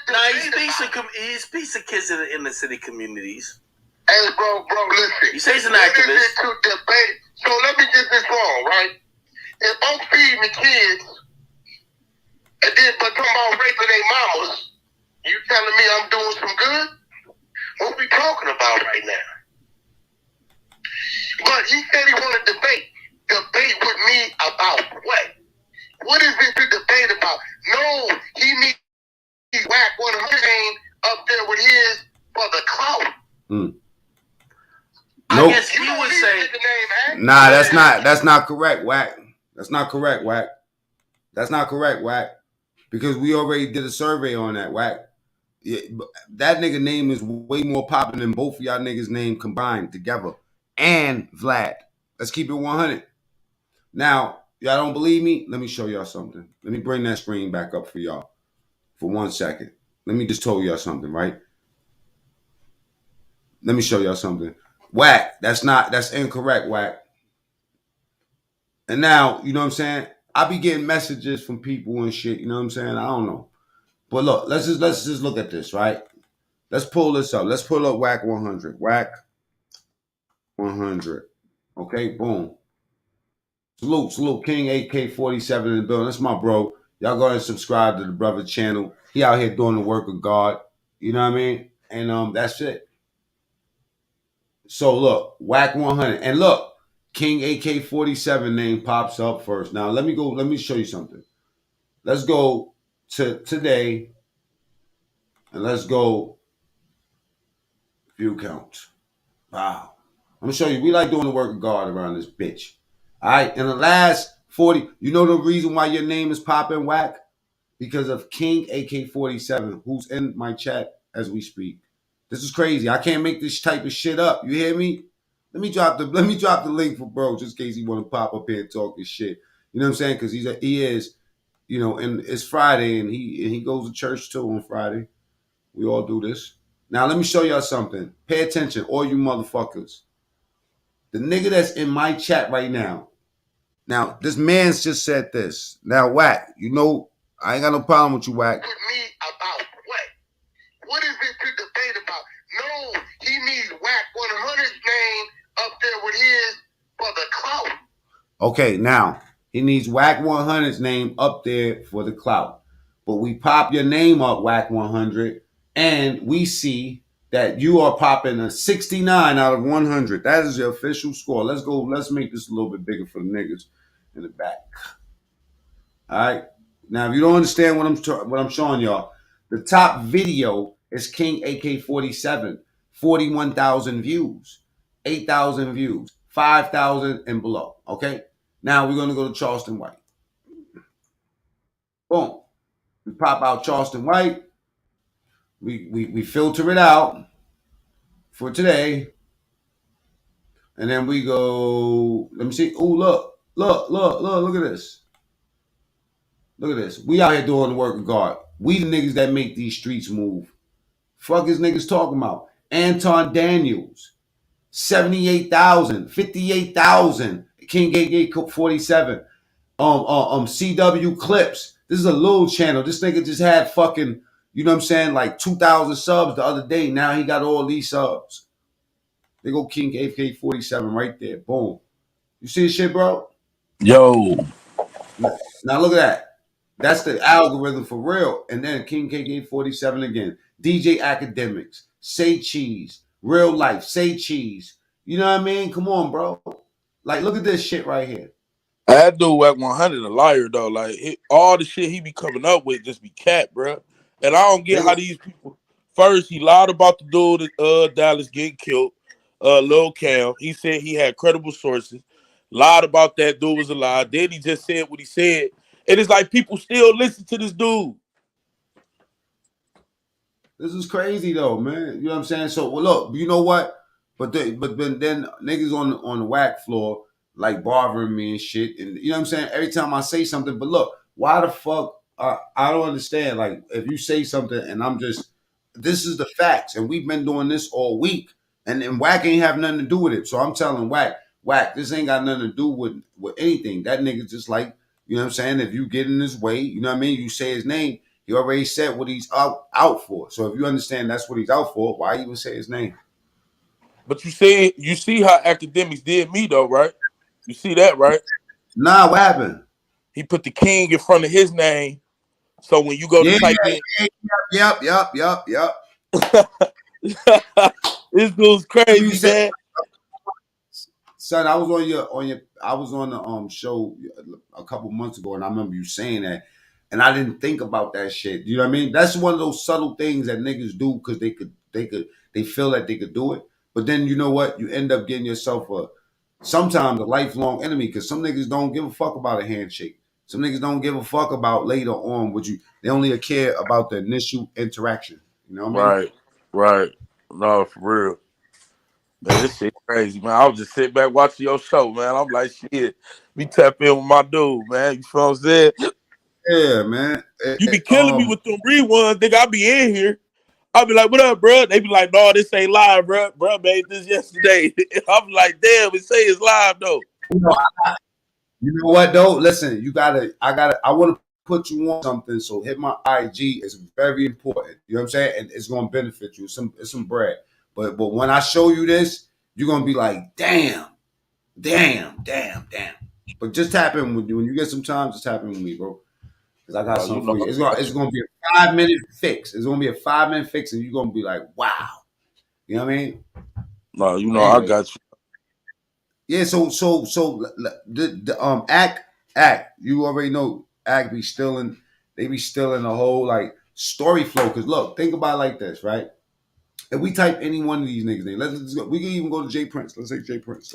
he speaks to kids in the inner city communities. Hey, bro, listen. You say he's an what activist. Is it to debate? So let me get this wrong, right? If I'm feeding the kids, and then but talking about raping their mamas, you telling me I'm doing some good? What we talking about right now? But he said he wanted to debate. Debate with me about what? What is it to debate about? No, he needs Wack one of his name up there with his for the clout. Nope. I guess he was say the name. Nah, that's not correct, Wack. That's not correct, Wack. That's not correct, Wack. Because we already did a survey on that, Wack. Yeah, that nigga name is way more popping than both of y'all niggas' name combined together. And Vlad. Let's keep it 100. Now, y'all don't believe me? Let me show y'all something. Let me bring that screen back up for y'all for 1 second. Let me just tell y'all something, right? Let me show y'all something. Wack, that's incorrect, Wack. And now, you know what I'm saying? I be getting messages from people and shit, you know what I'm saying? I don't know. But look, let's just look at this, right? Let's pull this up. Let's pull up Wack 100. Wack 100. Okay, boom. Salute. King AK-47 in the building. That's my bro. Y'all go ahead and subscribe to the brother channel. He out here doing the work of God. You know what I mean? And that's it. So look, Wack 100. And look, King AK-47 name pops up first. Now let me show you something. Let's go to today. And let's go view counts. Wow. I'm gonna show you. We like doing the work of God around this bitch. All right. In the last 40, you know the reason why your name is popping, Wack? Because of King AK-47, who's in my chat as we speak. This is crazy. I can't make this type of shit up. You hear me? Let me drop the link for bro, just in case he want to pop up here and talk his shit. You know what I'm saying? Because he is, you know, and it's Friday and he goes to church too on Friday. We all do this. Now let me show y'all something. Pay attention, all you motherfuckers. The nigga that's in my chat right now. Now, this man's just said this. Now, Wack, you know, I ain't got no problem with you, Wack. With me about what? What is it to debate about? No, he needs Wack 100's name up there with his for the clout. Okay, now, he needs Wack 100's name up there for the clout. But we pop your name up, Wack 100, and we see that you are popping a 69 out of 100. That is your official score. Let's go. Let's make this a little bit bigger for the niggas in the back. All right. Now, if you don't understand what I'm showing y'all, the top video is King AK-47, 41,000 views, 8,000 views, 5,000 and below. Okay. Now we're gonna go to Charleston White. Boom. We pop out Charleston White. We filter it out for today. And then we go, let me see. Oh, look at this. Look at this. We out here doing the work of God. We the niggas that make these streets move. Fuck is niggas talking about? Anton Daniels, 78,000, 58,000. King AK-47. CW Clips. This is a little channel. This nigga just had fucking, you know what I'm saying, like 2,000 subs the other day. Now he got all these subs. They go King AK-47 right there. Boom. You see this shit, bro? Yo. Now look at that. That's the algorithm for real. And then King AK-47 again. DJ Akademiks. Say Cheese. Real Life. Say Cheese. You know what I mean? Come on, bro. Like, look at this shit right here. That dude Wack 100 a liar, though. Like, all the shit he be coming up with just be cat, bro. And I don't get how these people... First, he lied about the dude at Dallas getting killed. Lil Cam. He said he had credible sources. Lied about that dude was a lie. Then he just said what he said. And it's like people still listen to this dude. This is crazy though, man. You know what I'm saying? So well, look, you know what? But then niggas on the Wack floor like bothering me and shit. And you know what I'm saying? Every time I say something, but look, why the fuck? I don't understand. Like if you say something and I'm just, this is the facts, and we've been doing this all week, and Wack ain't have nothing to do with it. So I'm telling Wack, this ain't got nothing to do with anything. That nigga just like, you know what I'm saying? If you get in his way, you know what I mean? You say his name. He already said what he's out for. So if you understand that's what he's out for, why even say his name? But you see how Akademiks did me though, right? You see that, right? Nah, what happened? He put the king in front of his name. So when you go to type in, yep. This dude's crazy, man. Son, I was on the show a couple months ago, and I remember you saying that, and I didn't think about that shit. You know what I mean? That's one of those subtle things that niggas do because they feel that they could do it. But then you know what? You end up getting yourself sometimes a lifelong enemy, because some niggas don't give a fuck about a handshake. Some niggas don't give a fuck about later on what you. They only care about the initial interaction. You know what I mean? Right, right. No, for real. Man, this shit crazy, man. I was just sitting back watching your show, man. I'm like, shit, me tap in with my dude, man. You feel what I'm saying? Yeah, man. You be killing me with them reruns, nigga. I be in here. I be like, what up, bro? They be like, no, this ain't live, bro. Bro made this yesterday. I'm like, damn, it say it's live, though. You know what, though? Listen, I want to put you on something, so hit my IG. It's very important. You know what I'm saying? And it's going to benefit you. It's some bread. But when I show you this, you're going to be like, damn. But just tap in with you. When you get some time, just tap in with me, bro. Because I got something for you. It's going to be a 5-minute fix. It's going to be a 5-minute fix, and you're going to be like, wow. You know what I mean? No, you know, anyway. I got you. Yeah, so the act, you already know act be stealing, they be stealing the whole like story flow. Cause look, think about it like this, right? If we type any one of these niggas names, let's go, we can even go to Jay Prince. Let's say Jay Prince.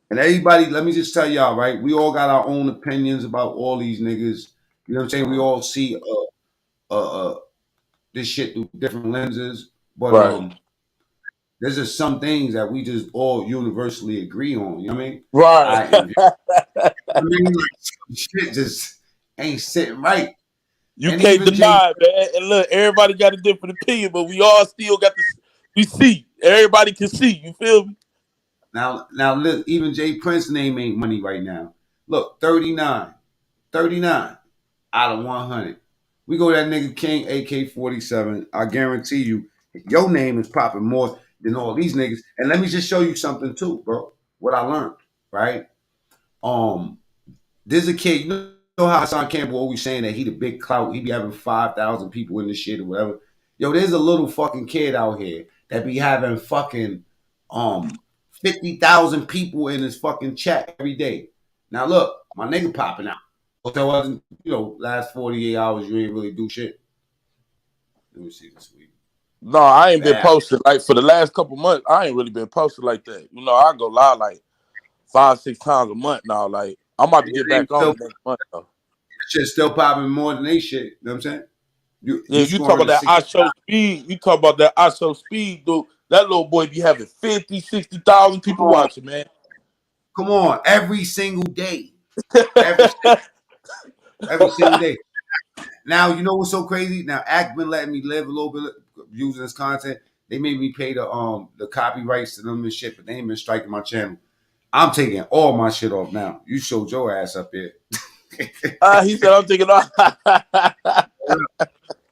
And everybody, let me just tell y'all, right? We all got our own opinions about all these niggas. You know what I'm saying? We all see this shit through different lenses. But right. There's just some things that we just all universally agree on. You know what I mean? Right. I mean, like, shit just ain't sitting right. You and can't deny, man. And look, everybody got a different opinion, but we all still got to. We see. Everybody can see. You feel me? Now, look, even Jay Prince's name ain't money right now. Look, 39 out of 100. We go to that nigga King AK-47. I guarantee you, your name is popping more than all these niggas. And let me just show you something too, bro. What I learned, right? There's a kid, you know how Hassan Campbell always saying that he the big clout, he be having 5,000 people in this shit or whatever. Yo, there's a little fucking kid out here that be having fucking 50,000 people in his fucking chat every day. Now look, my nigga popping out. But there wasn't, last 48 hours you ain't really do shit. Let me see this week. No, I ain't been posted like for the last couple months. I ain't really been posted like that. You know, I go live like 5-6 times a month now. Like I'm about to get back on the next month though. Shit still popping more than they shit. You know what I'm saying? You talk about that I show speed. You talk about that I show speed, dude. That little boy be having 50, 60,000 people watching, man. Come on, every single day. Every single day. Now, you know what's so crazy? Now, Act been letting me live a little bit using this content. They made me pay the copyrights to them and shit, but they ain't been striking my channel. I'm taking all my shit off now. You showed your ass up there. He said I'm taking off.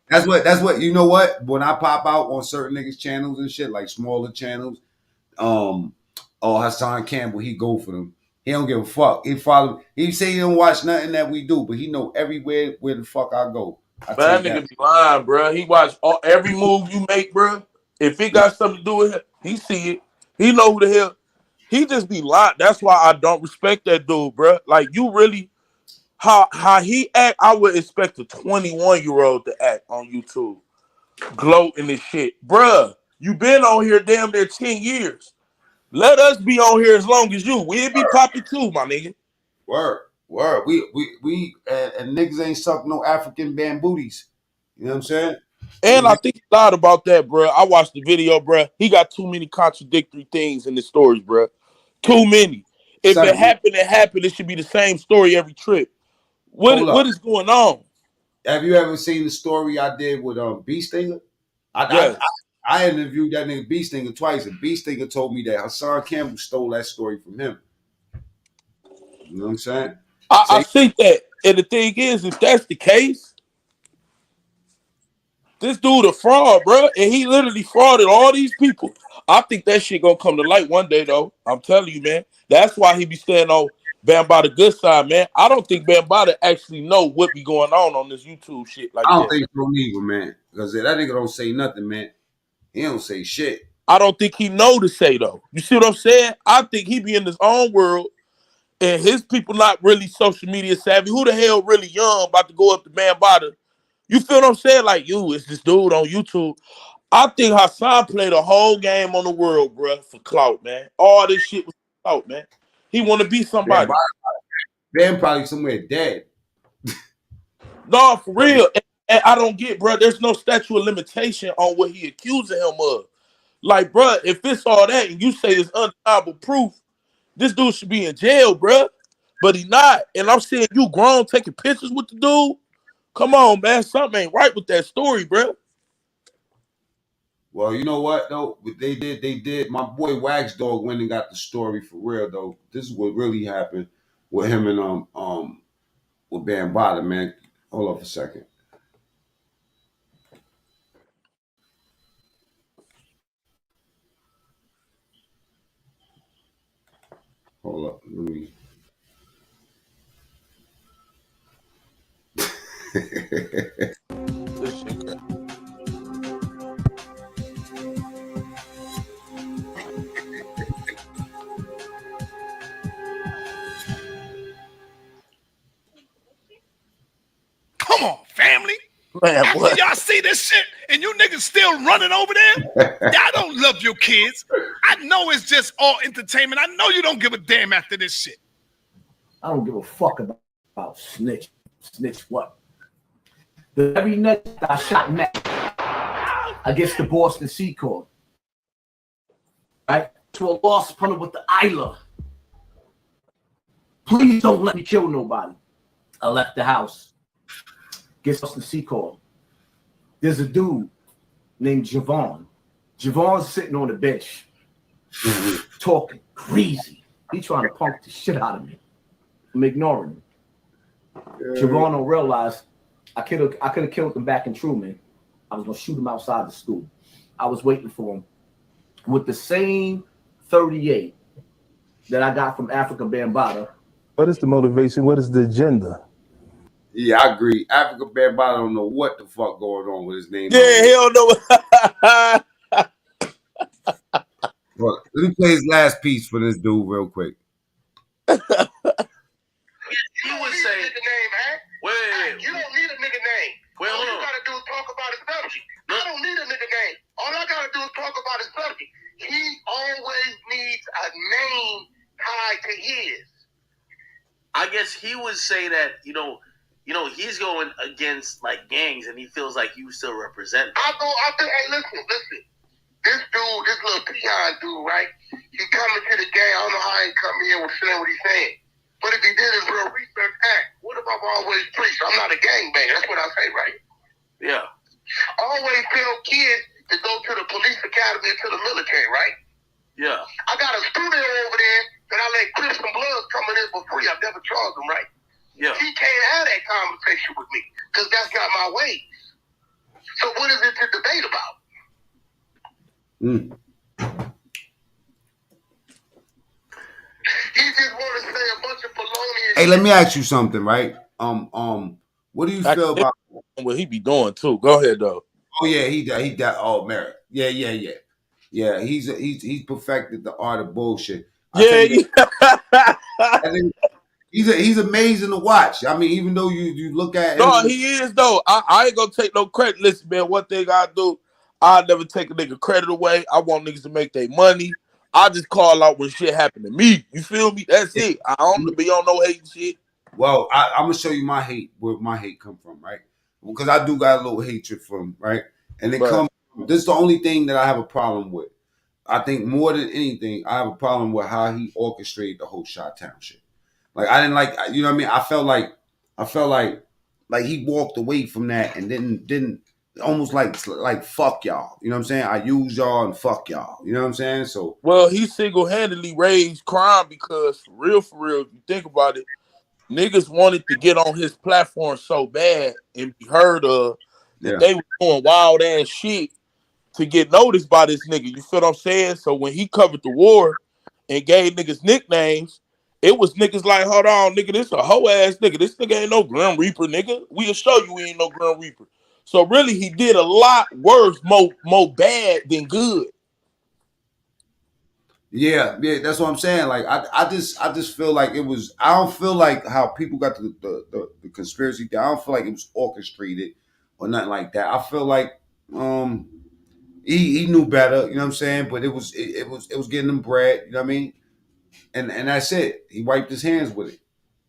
That's what you know what? When I pop out on certain niggas' channels and shit, like smaller channels, Hassan Campbell, he go for them. He don't give a fuck. He say he don't watch nothing that we do, but he know everywhere where the fuck I go. That nigga be lying, bro. He watch every move you make, bro. If it got something to do with him, he see it. He know who the hell. He just be lying. That's why I don't respect that dude, bro. Like you really, how he act, I would expect a 21-year-old to act on YouTube, gloating this shit, bruh. You been on here damn near 10 years. Let us be on here as long as you. We'll be popping too, my nigga. Word. We and niggas ain't suck no African bambooties. You know what I'm saying? And I think he lied about that, bro. I watched the video, bro. He got too many contradictory things in the stories, bro. Too many. If it happened, it happened. It should be the same story every trip. What is going on? Have you ever seen the story I did with Bee Stinger? Yes. I interviewed that nigga Bee Stinger twice, and Bee Stinger told me that Hassan Campbell stole that story from him. You know what I'm saying? I think that. And the thing is, if that's the case, this dude a fraud, bro. And he literally frauded all these people. I think that shit gonna come to light one day, though. I'm telling you, man. That's why he be staying on Bambaataa good side, man. I don't think Bambaataa actually know what be going on this YouTube shit like that. I don't think so either, man. Because that nigga don't say nothing, man. He don't say shit. I don't think he know to say, though. You see what I'm saying? I think he be in his own world, and his people not really social media savvy. Who the hell really young about to go up to Bambaataa? You feel what I'm saying? Like, it's this dude on YouTube. I think Hassan played a whole game on the world, bro, for clout, man. All this shit was clout, man. He want to be somebody. Ben probably somewhere dead. No, for real. And I don't get, bro. There's no statute of limitation on what he accusing him of. Like, bro, if it's all that and you say it's undeniable proof, this dude should be in jail, bro. But he not. And I'm seeing you grown taking pictures with the dude. Come on, man. Something ain't right with that story, bro. Well, you know what though? They did. My boy Wack's dog went and got the story for real though. This is what really happened with him and with Bambaataa, man. Hold up a second. Hold up. Let me. Come on, family. Man, After what? y'all see this shit and you niggas still running over there, y'all don't love your kids. I know it's just all entertainment. I know you don't give a damn after this shit. I don't give a fuck about snitch. Snitch what? The very next I shot Mac against the Boston Seacourt. Right? To a lost punter with the Isla. Please don't let me kill nobody. I left the house. Gets us the Seacourt. There's a dude named Javon. Javon's sitting on the bench, talking crazy. He trying to punk the shit out of me. I'm ignoring him. Javon don't realize I could have killed him back in Truman. I was gonna shoot him outside the school. I was waiting for him with the same 38 that I got from Africa Bambaataa. What is the motivation? What is the agenda? Yeah, I agree. Africa Bambaataa don't know what the fuck going on with his name. Yeah, he don't know. Well, let me play his last piece for this dude real quick. You would say nigga name, huh? Wait. You don't need a nigga name. Well, all you gotta do is talk about his subject. I don't need a nigga name. All I gotta do is talk about his subject. He always needs a name tied to his. I guess he would say that, he's going against like gangs and he feels like you still represent. Hey, listen. This little peon dude, right? He coming to the game. I don't know how he come in with saying what he's saying. But if he did his real research, what if I've always preached? I'm not a gangbanger. That's what I say, right? Yeah. Always tell kids to go to the police academy and to the military, right? Yeah. I got a studio over there that I let Crips and Bloods coming in for free. I've never charged them, right? Yeah. He can't have that conversation with me because that's not my ways. So what is it to debate about? He just want to say a bunch of baloney. Hey, let me ask you something, right? What do you feel about what he be doing too? Go ahead though. Oh yeah, he died. Oh, Merrick. Yeah. He's perfected the art of bullshit. I think he's amazing to watch. I mean, even though you look at no, he is though. I ain't gonna take no credit. Listen, man, one thing I do, I never take a nigga credit away. I want niggas to make their money. I just call out when shit happen to me. You feel me? That's it. I don't be on no hating shit. Well, I'm gonna show you my hate, where my hate come from, right? Because I do got a little hatred for him, right? And it comes. This is the only thing that I have a problem with. I think more than anything, I have a problem with how he orchestrated the whole Chi-Town shit. Like I didn't like, you know what I mean? I felt like he walked away from that and didn't almost like fuck y'all. You know what I'm saying? I use y'all and fuck y'all. You know what I'm saying? So well, he single-handedly raised crime because for real, if you think about it, niggas wanted to get on his platform so bad and be heard of that they were doing wild ass shit to get noticed by this nigga. You feel what I'm saying? So when he covered the war and gave niggas nicknames, it was niggas like, hold on, nigga, this a hoe ass nigga. This nigga ain't no Grim Reaper, nigga. We'll show you he ain't no Grim Reaper. So really, he did a lot worse, more bad than good. Yeah, that's what I'm saying. Like I just feel like it was. I don't feel like how people got the conspiracy. I don't feel like it was orchestrated or nothing like that. I feel like he knew better, you know what I'm saying? But it was getting him bread, you know what I mean? And that's it. He wiped his hands with it.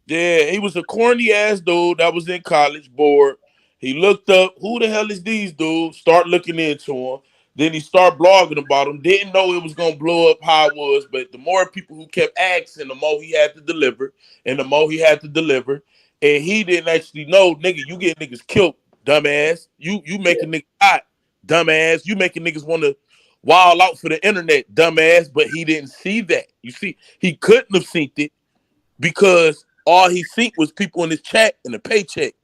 Yeah, he was a corny ass dude that was in college, bored. He looked up, who the hell is these dudes? Start looking into him. Then he started blogging about them. Didn't know it was gonna blow up how it was, but the more people who kept asking, the more he had to deliver, and the more he had to deliver. And he didn't actually know, nigga, you get niggas killed, dumbass. You making niggas hot, dumbass. You making niggas want to wild out for the internet, dumbass. But he didn't see that. You see, he couldn't have seen it because all he seen was people in his chat and a paycheck.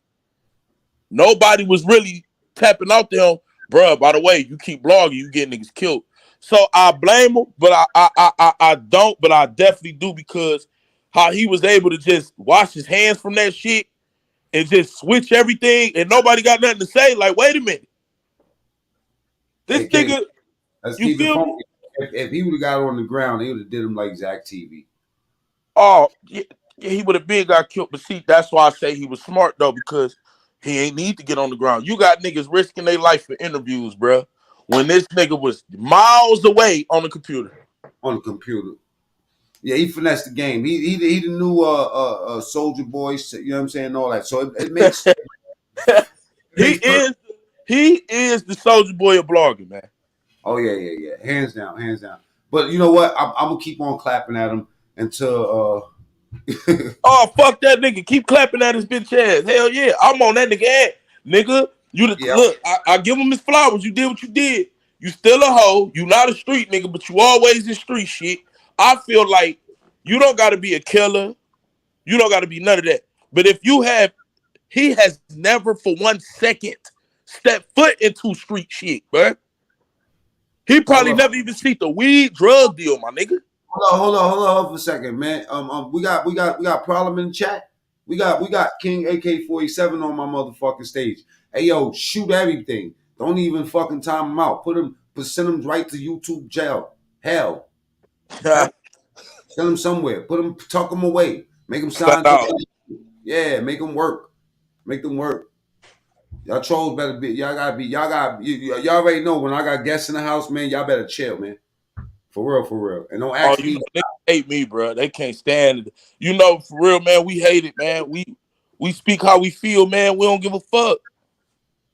Nobody was really tapping out to him, bruh. By the way, you keep blogging, you get niggas killed. So I blame him, but I don't, but I definitely do because how he was able to just wash his hands from that shit and just switch everything, and nobody got nothing to say. Like, wait a minute, this nigga, let's you keep it feel funky. me? If he would have got on the ground, he would have did him like Zach TV. Oh, yeah, he would have been got killed. But see, that's why I say he was smart though, because he ain't need to get on the ground. You got niggas risking their life for interviews, bro. When this nigga was miles away on the computer. On the computer. Yeah, he finessed the game. He the new Soldier Boy, you know what I'm saying, all that. So it makes he is the Soldier Boy of blogging, man. Oh yeah. Hands down. But you know what? I'm gonna keep on clapping at him until Oh, fuck that nigga. Keep clapping at his bitch ass. Hell yeah. I'm on that nigga ass. Nigga, look, I give him his flowers. You did what you did. You still a hoe. You not a street nigga, but you always in street shit. I feel like you don't gotta be a killer. You don't gotta be none of that. But if you have, he has never for 1 second stepped foot into street shit, bro. He probably never even seen the weed drug deal, my nigga. Hold on for a second, man. We got problem in the chat. We got King AK-47 on my motherfucking stage. Hey yo, shoot everything. Don't even fucking time him out. Send him right to YouTube jail. Hell. Send him somewhere. Tuck him away. Make him sign. Yeah, make him work. Make them work. Y'all trolls better be. Y'all already know when I got guests in the house, man. Y'all better chill, man. For real. And don't ask me. They hate me, bro. They can't stand it. You know, for real, man. We hate it, man. We speak how we feel, man. We don't give a fuck.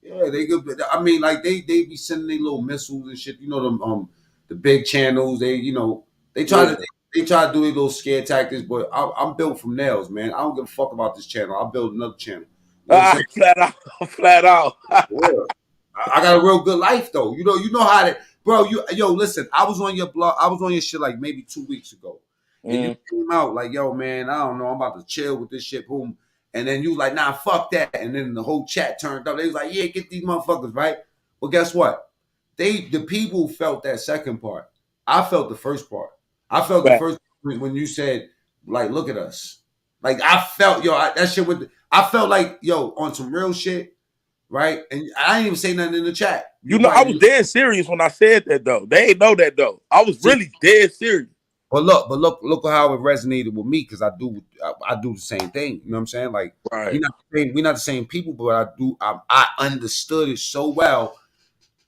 Yeah, they good. I mean, like they be sending their little missiles and shit. You know them the big channels. They try to do their little scare tactics. But I'm built from nails, man. I don't give a fuck about this channel. I'll build another channel. You know flat out. I got a real good life though. You know how to, bro. Listen. I was on your blog. I was on your shit like maybe 2 weeks ago, and you came out like, yo, man, I don't know. I'm about to chill with this shit. Boom. And then you was like, nah, fuck that. And then the whole chat turned up. They was like, yeah, get these motherfuckers, right? Well, guess what? The people felt that second part. I felt the first part. I felt the first when you said, like, look at us. Like, I felt, that shit I felt like, on some real shit, right? And I didn't even say nothing in the chat. You know, I was dead serious when I said that, though. They ain't know that, though. I was really dead serious. But look how it resonated with me, because I do the same thing. You know what I'm saying? Like, we're not the same people, but I understood it so well.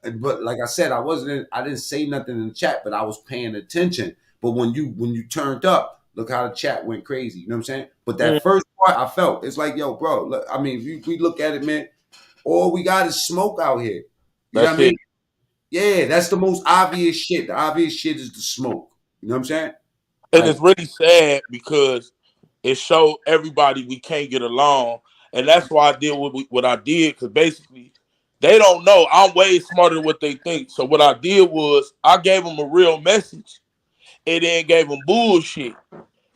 But like I said, I didn't say nothing in the chat, but I was paying attention. But when you turned up, look how the chat went crazy. You know what I'm saying? But that first part, I felt it's like, yo, bro. Look, I mean, if we look at it, man, all we got is smoke out here. You know what I mean? Yeah, that's the most obvious shit. The obvious shit is the smoke. You know what I'm saying? And it's really sad because it showed everybody we can't get along. And that's why I did what I did, because basically they don't know. I'm way smarter than what they think. So what I did was I gave them a real message and then gave them bullshit.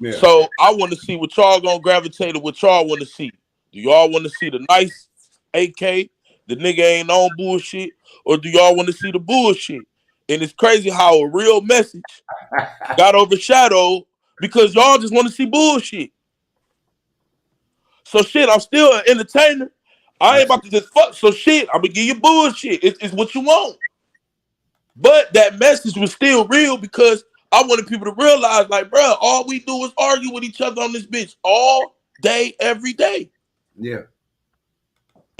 Yeah. So I want to see what y'all gonna gravitate to, what y'all want to see. Do y'all want to see the nice AK, the nigga ain't on bullshit, or do y'all want to see the bullshit? And it's crazy how a real message got overshadowed because y'all just want to see bullshit. So shit, I'm still an entertainer. I ain't about to just fuck. So shit, I'm gonna give you bullshit. It's what you want. But that message was still real because I wanted people to realize, like, bro, all we do is argue with each other on this bitch all day, every day. Yeah.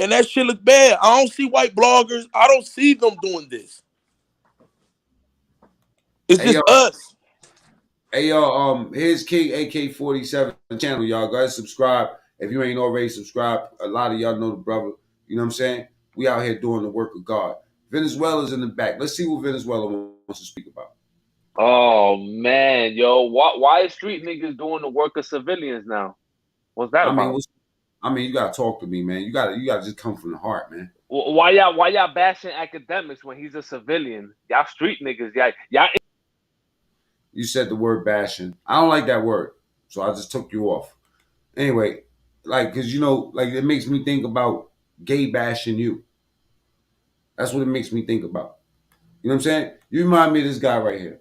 And that shit look bad. I don't see white bloggers. I don't see them doing this. It's just us. Hey y'all, here's King AK-47 channel, y'all. Go ahead, subscribe. If you ain't already subscribed, a lot of y'all know the brother. You know what I'm saying? We out here doing the work of God. Venezuela's in the back. Let's see what Venezuela wants to speak about. Oh man, yo, why is street niggas doing the work of civilians now? What's that about? You gotta talk to me, man. You gotta just come from the heart, man. Why y'all bashing academics when he's a civilian? Y'all street niggas, y'all. You said the word bashing. I don't like that word, so I just took you off. Anyway, like, cause it makes me think about gay bashing you. That's what it makes me think about. You know what I'm saying? You remind me of this guy right here.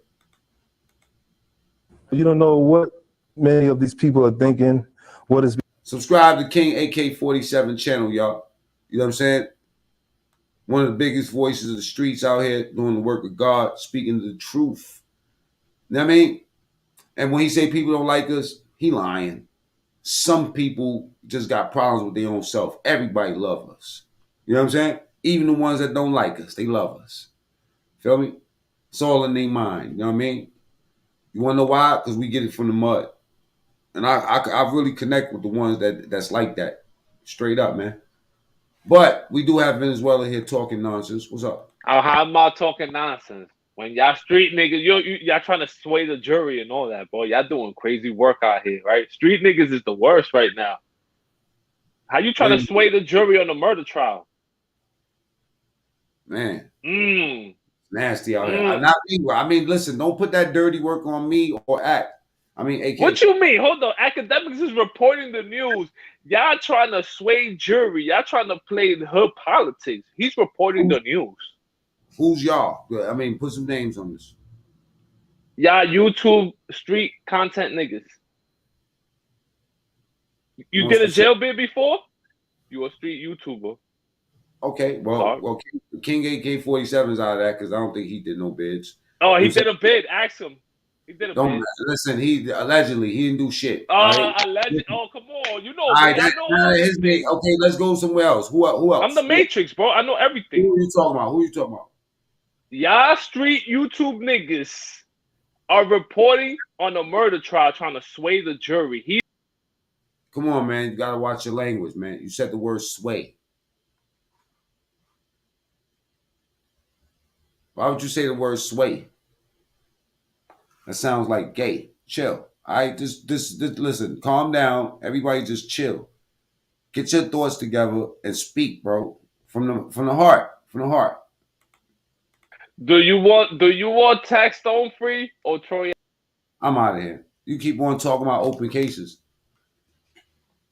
You don't know what many of these people are thinking. What is subscribe to King AK-47 channel, y'all. You know what I'm saying? One of the biggest voices of the streets out here doing the work of God, speaking the truth. You know what I mean? And when he say people don't like us, he lying. Some people just got problems with their own self. Everybody love us. You know what I'm saying? Even the ones that don't like us, they love us. Feel me? It's all in their mind. You know what I mean? You want to know why? Because we get it from the mud. And I really connect with the ones that's like that. Straight up, man. But we do have Venezuela here talking nonsense. What's up? How am I talking nonsense? When y'all street niggas, y'all trying to sway the jury and all that, boy. Y'all doing crazy work out here, right? Street niggas is the worst right now. How you trying to sway the jury on a murder trial? Man. Nasty out here. Not me. I mean, listen, don't put that dirty work on me or act. I mean, AK. What you mean? Hold on. Akademiks is reporting the news. Y'all trying to sway jury. Y'all trying to play hood politics. He's reporting the news. Who's y'all? I mean, put some names on this. Y'all YouTube street content niggas. You did a jail bid before? You a street YouTuber. Okay, well, King AK-47 is out of that because I don't think he did no bids. Oh, he did a bid. Ask him. He did a bid. Listen, he allegedly he didn't do shit. Allegedly. Oh, come on. You know. All right, okay, let's go somewhere else. Who else? I'm the Matrix, bro. I know everything. Who are you talking about? Y'all street YouTube niggas are reporting on a murder trial, trying to sway the jury. Come on, man. You gotta watch your language, man. You said the word sway. Why would you say the word sway? That sounds like gay. Chill. All right, just listen. Calm down. Everybody, just chill. Get your thoughts together and speak, bro. From the heart. From the heart. Do you want Tex Stone free or Troy? I'm out of here. You keep on talking about open cases.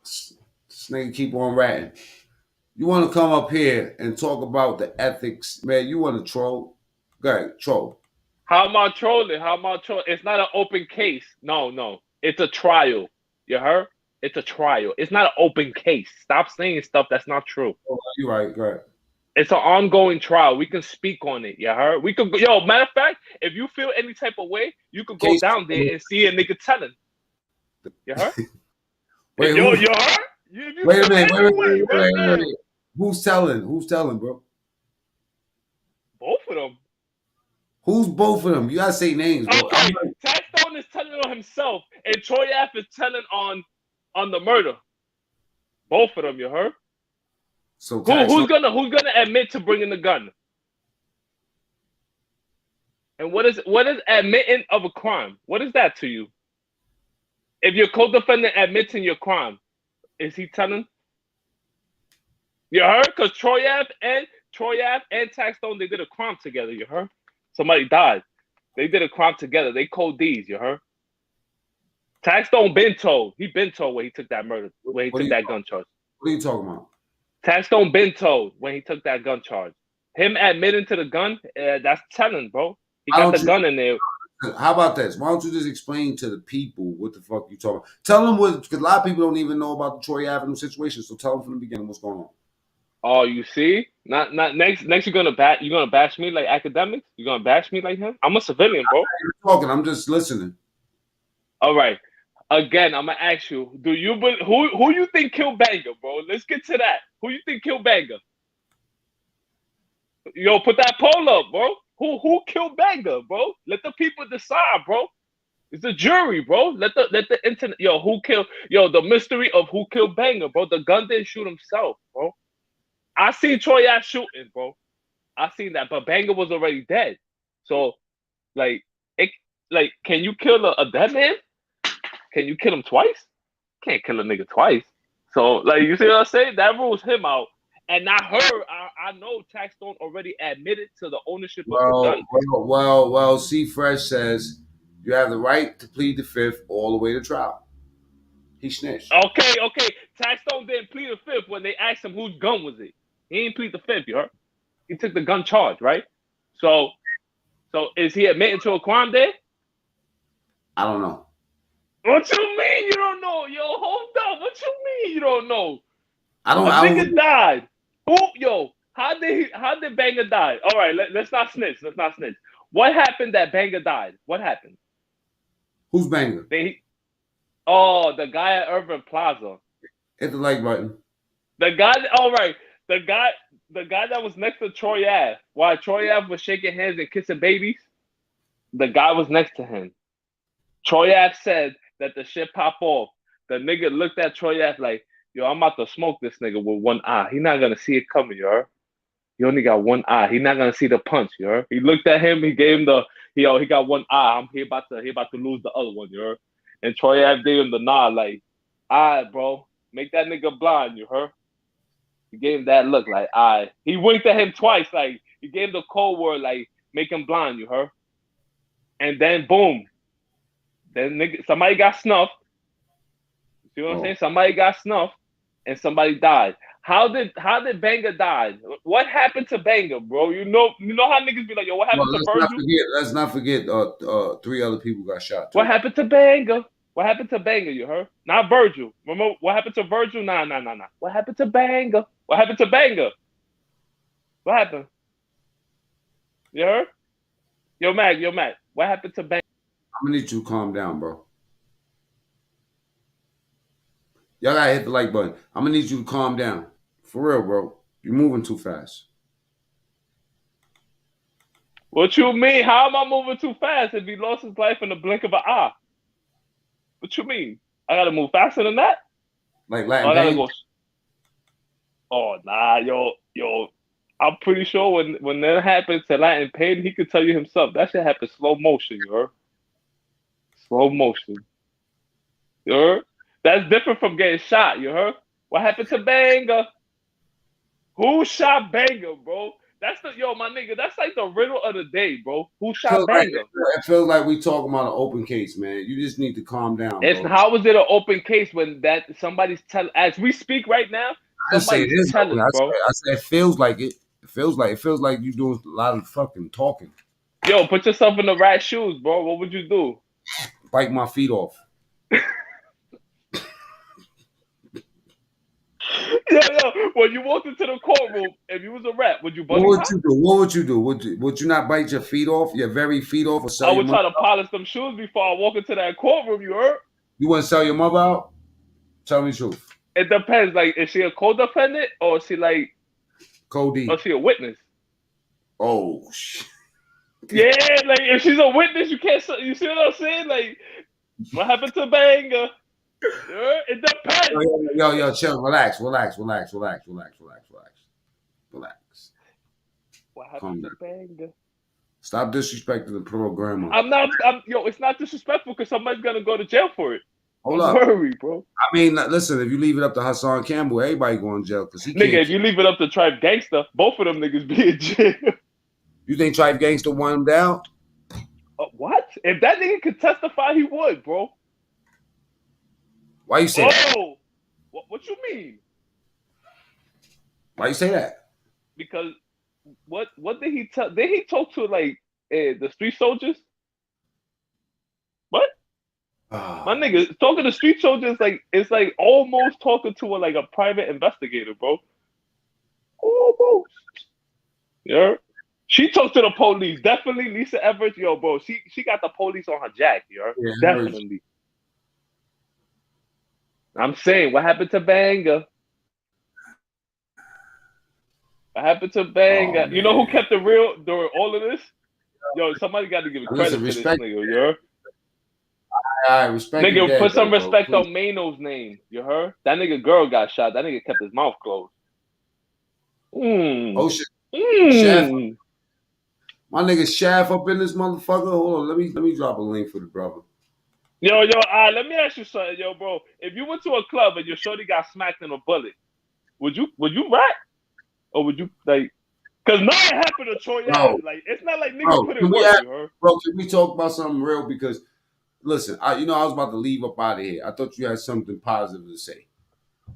This nigga keep on ratting. You want to come up here and talk about the ethics, man? You want to troll? Go ahead, troll. How am I trolling? It's not an open case. No. It's a trial. You heard? It's a trial. It's not an open case. Stop saying stuff that's not true. Oh, you're right. Go ahead. It's an ongoing trial. We can speak on it. You heard? We could. Yo, matter of fact, if you feel any type of way, you could go down there and see a nigga telling. You heard? Wait, you heard? Wait a minute. Who's telling, bro? Both of them. Who's both of them? You gotta say names, bro. Okay. Tex Stone is telling on himself, and Troy Ave is telling on the murder. Both of them, you heard? So who's gonna admit to bringing the gun? And what is admitting of a crime? What is that to you? If your co-defendant admits in your crime, is he telling? You heard? Because Troy Ave and Tex Stone, they did a crime together. You heard? Somebody died. They did a crime together. They code D's. You heard? Tex Stone been told. He been told when he took that murder, when he took that gun charge. What are you talking about? Tex Stone been told when he took that gun charge. Him admitting to the gun, that's telling, bro. He got the gun in there. How about this? Why don't you just explain to the people what the fuck you talking about? Tell them because a lot of people don't even know about the Troy Avenue situation. So tell them from the beginning what's going on. Oh, you see? Not next you're gonna bash me like Akademiks? You're gonna bash me like him? I'm a civilian, bro. I'm talking, I'm just listening. All right. Again, I'm gonna ask you, who you think killed Banger, bro? Let's get to that. Who you think killed Banger? Yo, put that poll up, bro. Who killed Banger, bro? Let the people decide, bro. It's the jury, bro. Let the internet. Yo, who killed? Yo, the mystery of who killed Banger, bro. The gun didn't shoot himself, bro. I seen Troy Ave shooting, bro. I seen that, but Banger was already dead. So, like, can you kill a dead man? Can you kill him twice? Can't kill a nigga twice. So, like, you see what I'm saying? That rules him out. And I know Tex Stone already admitted to the ownership of the gun. Well, C Fresh says you have the right to plead the fifth all the way to trial. He snitched. Okay. Tex Stone didn't plead the fifth when they asked him whose gun was it. He didn't plead the fifth, you heard? He took the gun charge, right? So is he admitting to a crime there? I don't know. What you mean you don't know? Yo, hold up. What you mean you don't know? I don't. Nigga died. Who? Yo, how did Banger die? All right, let's not snitch. What happened that Banger died? What happened? Who's Banger? The guy at Urban Plaza. Hit the like button. The guy. All right. The guy that was next to Troy Ave, while Troy Ave was shaking hands and kissing babies, the guy was next to him. Troy Ave said that the shit popped off. The nigga looked at Troy Ave like, yo, I'm about to smoke this nigga with one eye. He not gonna see it coming, you heard? He only got one eye. He not gonna see the punch, you heard? He looked at him, he gave him he got one eye. He about to lose the other one, you heard? And Troy Ave gave him the nod, like, all right, bro, make that nigga blind, you heard? He gave him that look, like, all right. He winked at him twice, like, he gave him the code word, like, make him blind, you heard? And then, boom. Then nigga, somebody got snuffed. You see what I'm saying? Somebody got snuffed, and somebody died. How did Banger die? What happened to Banger, bro? You know how niggas be like, yo, what happened to Virgil? Let's not forget 3 other people got shot too. What happened to Banger? What happened to Banger, you heard? Not Virgil. Remember what happened to Virgil? Nah. What happened to Banger? What happened to Banger? What happened? You heard? Yo, Mac. What happened to Banger? I'm gonna need you to calm down, bro. Y'all gotta hit the like button. I'm gonna need you to calm down. For real, bro. You're moving too fast. What you mean? How am I moving too fast if he lost his life in the blink of an eye? What you mean? I gotta move faster than that? Like Latin Pain? Oh, nah, yo. I'm pretty sure when that happens to Latin Pain, he could tell you himself. That shit happened slow motion, you heard? Slow motion. You heard? That's different from getting shot, you heard? What happened to Banger? Who shot Banger, bro? My nigga, that's like the riddle of the day, bro. Who shot Banger? It feels like we talking about an open case, man. You just need to calm down, bro. How is it an open case when somebody's telling, as we speak right now, somebody's telling, bro. I said it feels like it. It feels like you doing a lot of fucking talking. Yo, put yourself in the right shoes, bro. What would you do? Bite my feet off. Yo, when you walked into the courtroom, if you was a rap, would you bust What would you do? Would you not bite your feet off, your very feet off, or sell I would try to polish them shoes before I walk into that courtroom, you heard? You wouldn't sell your mother out? Tell me the truth. It depends. Like, is she a co-defendant or is she like Cody? Or is she a witness? Oh shit. Yeah, like if she's a witness, you can't. You see what I'm saying? Like, what happened to Banger? It depends. Yo, chill, relax. What happened to Banger? Stop disrespecting the program. It's not disrespectful because somebody's gonna go to jail for it. Hold up. Don't worry, bro. I mean, listen, if you leave it up to Hassan Campbell, everybody going to jail because he Nigga, if you leave it up to Tribe Gangster, both of them niggas be in jail. You think Tribe Gangster won him down? What? If that nigga could testify, he would, bro. Why you say that? What you mean? Why you say that? Because what did he tell? Did he talk to like the street soldiers? What? My nigga, talking to street soldiers it's like almost talking to a private investigator, bro. Almost. Yeah. She talked to the police. Definitely Lisa Everett, yo, bro. She got the police on her jack, yo. Yeah, definitely. I'm saying, what happened to Banger? What happened to Banger? You know who kept it real during all of this? Yo, somebody got to give Listen, credit to this respect. nigga, you heard? I respect your Nigga, dad, put some though, bro. respect Please. on Mano's name, you heard? That nigga girl got shot. That nigga kept his mouth closed. Oh shit. Chef. Mm. My nigga Shaft up in this motherfucker. Hold on, let me drop a link for the brother. Yo, let me ask you something, yo, bro. If you went to a club and your shorty got smacked in a bullet, would you rap? Or would you, like, because nothing happened to Troy No. Ave. Like, it's not like nigga Bro, put can in we work, ask, you heard? bro, can we talk about something real? Because, listen, I was about to leave up out of here. I thought you had something positive to say.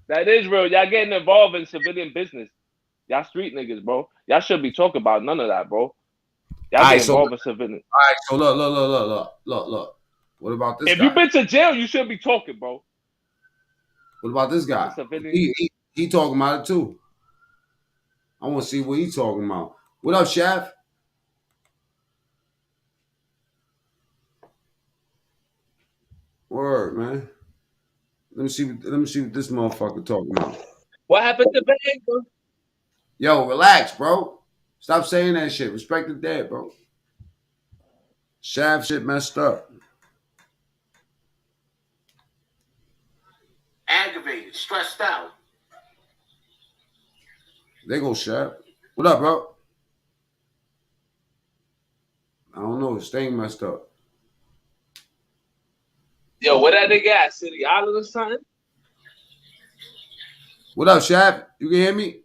That is real. Y'all getting involved in civilian business. Y'all street niggas, bro. Y'all should be talking about none of that, bro. Y'all get involved in civilian. All right, so look. What about this If guy? you've been to jail, you should be talking, bro. What about this guy? He talking about it too. I want to see what he talking about. What up, Shaft? Word, man. Let me see what this motherfucker talking about. What happened to Bang? Yo, relax, bro. Stop saying that shit. Respect the dead, bro. Shaft shit messed up. Aggravated, stressed out. They go Shaft. What up, bro? I don't know. His thing messed up. Yo, where that nigga at? City Island or something? What up, Shaft? You can hear me?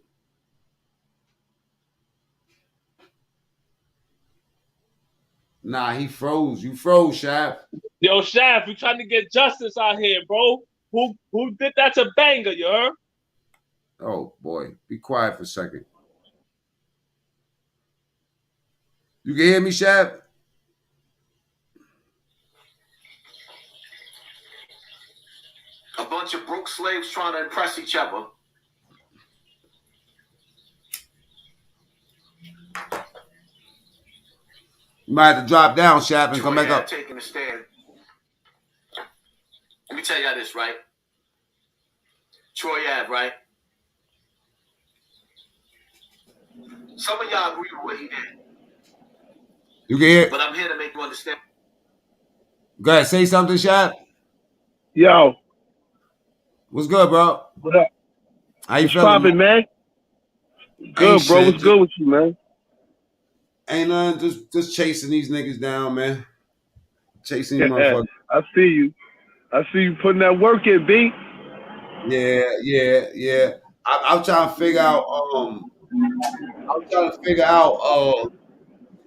Nah, he froze. You froze, Shaft. Yo, Shaft, we trying to get justice out here, bro. Who did that to Banger, you heard? Oh, boy. Be quiet for a second. You can hear me, Shaft? A bunch of broke slaves trying to impress each other. You might have to drop down, Shaft, and come back up. Taking a stand. Let me tell y'all this, right? Troy Ave, right? Some of y'all agree with what he did. You can hear? But I'm here to make you understand. Go ahead. Say something, Shaft. Yo. What's good, bro? What up? How you What's feeling, poppin', man? Good, bro. What's good with you, man? Ain't nothing. Just chasing these niggas down, man. Chasing these motherfuckers. I see you. I see you putting that work in, B. Yeah. I'm trying to figure out.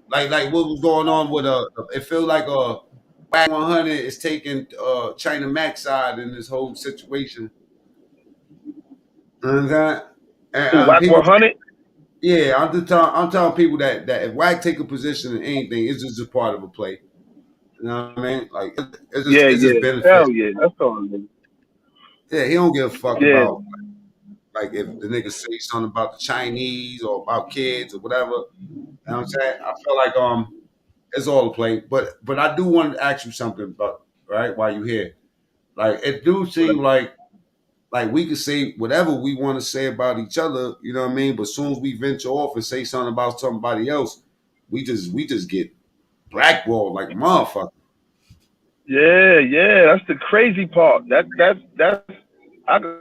Like what was going on with It feels like Wack 100 is taking China Mac side in this whole situation. And Wack people, 100. yeah, I'm telling people that if Wack take a position in anything, it's just a part of a play. You know what I mean? Like it's just benefit. Hell yeah, that's all. Man. Yeah, he don't give a fuck about like if the nigga say something about the Chinese or about kids or whatever. You know what I'm saying? I feel like it's all a play. But I do want to ask you something about right while you here. Like it do seem like we can say whatever we want to say about each other, you know what I mean? But as soon as we venture off and say something about somebody else, we just get blackballed like a motherfucker. Yeah, that's the crazy part. That's I could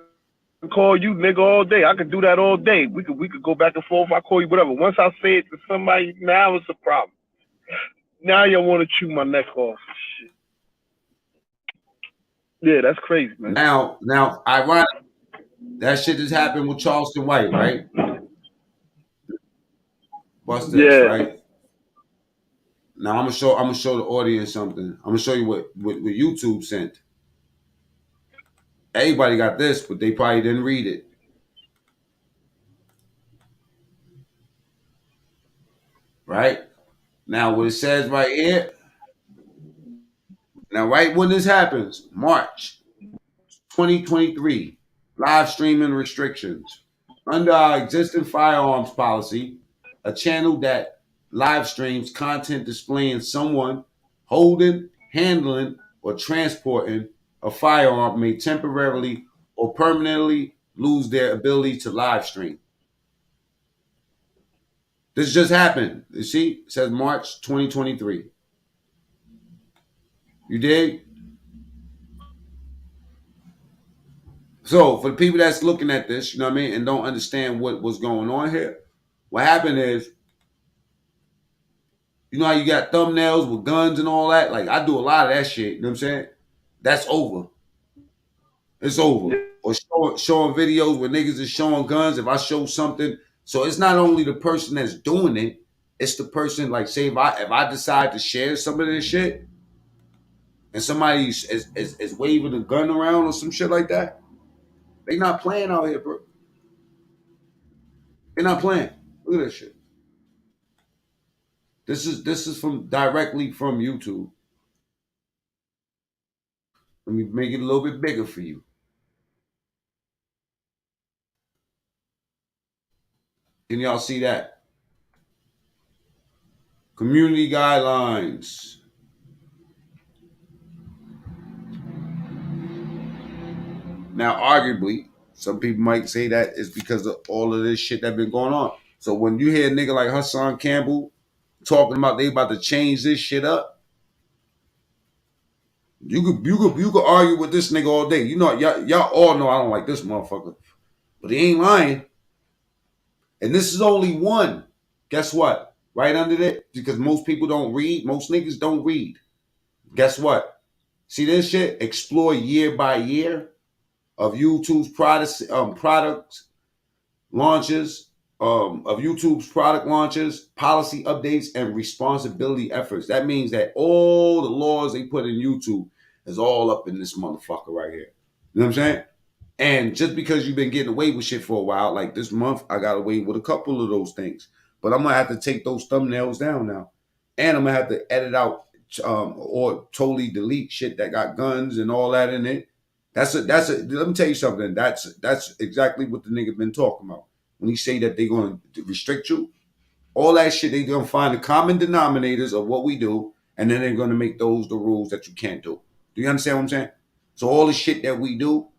call you nigga all day. I could do that all day. We could go back and forth. I call you whatever. Once I say it to somebody, now it's a problem. Now you want to chew my neck off. Shit. Yeah, that's crazy, man. Now, ironic, that shit just happened with Charleston White, right? Bust this, right? Now I'm gonna show the audience something. I'm gonna show you what YouTube sent. Everybody got this, but they probably didn't read it. Right? Now what it says right here. Now, right when this happens, March 2023, live streaming restrictions. Under our existing firearms policy, a channel that live streams content displaying someone holding, handling, or transporting a firearm may temporarily or permanently lose their ability to live stream. This just happened. You see? It says March 2023. You dig? So for the people that's looking at this, you know what I mean, and don't understand what was going on here, what happened is, you know how you got thumbnails with guns and all that? Like, I do a lot of that shit, you know what I'm saying? That's over. It's over. Or showing videos where niggas is showing guns. If I show something, so it's not only the person that's doing it, it's the person, like, say if I decide to share some of this shit and somebody is waving a gun around or some shit like that, they not playing out here, bro. They're not playing. Look at that shit. This is from directly from YouTube. Let me make it a little bit bigger for you. Can y'all see that? Community guidelines. Now, arguably, some people might say that is because of all of this shit that been going on. So when you hear a nigga like Hassan Campbell talking about they about to change this shit up, you could argue with this nigga all day. You know, y'all all know I don't like this motherfucker, but he ain't lying. And this is only one. Guess what? Right under there, because most people don't read. Most niggas don't read. Guess what? See this shit? Explore year by year of YouTube's product launches, of YouTube's product launches, policy updates, and responsibility efforts. That means that all the laws they put in YouTube is all up in this motherfucker right here. You know what I'm saying? And just because you've been getting away with shit for a while, like this month, I got away with a couple of those things. But I'm going to have to take those thumbnails down now. And I'm going to have to edit out or totally delete shit that got guns and all that in it. Let me tell you something. That's exactly what the nigga been talking about. When he say that they're going to restrict you, all that shit, they're going to find the common denominators of what we do, and then they're going to make those the rules that you can't do. Do you understand what I'm saying? So all the shit that we do,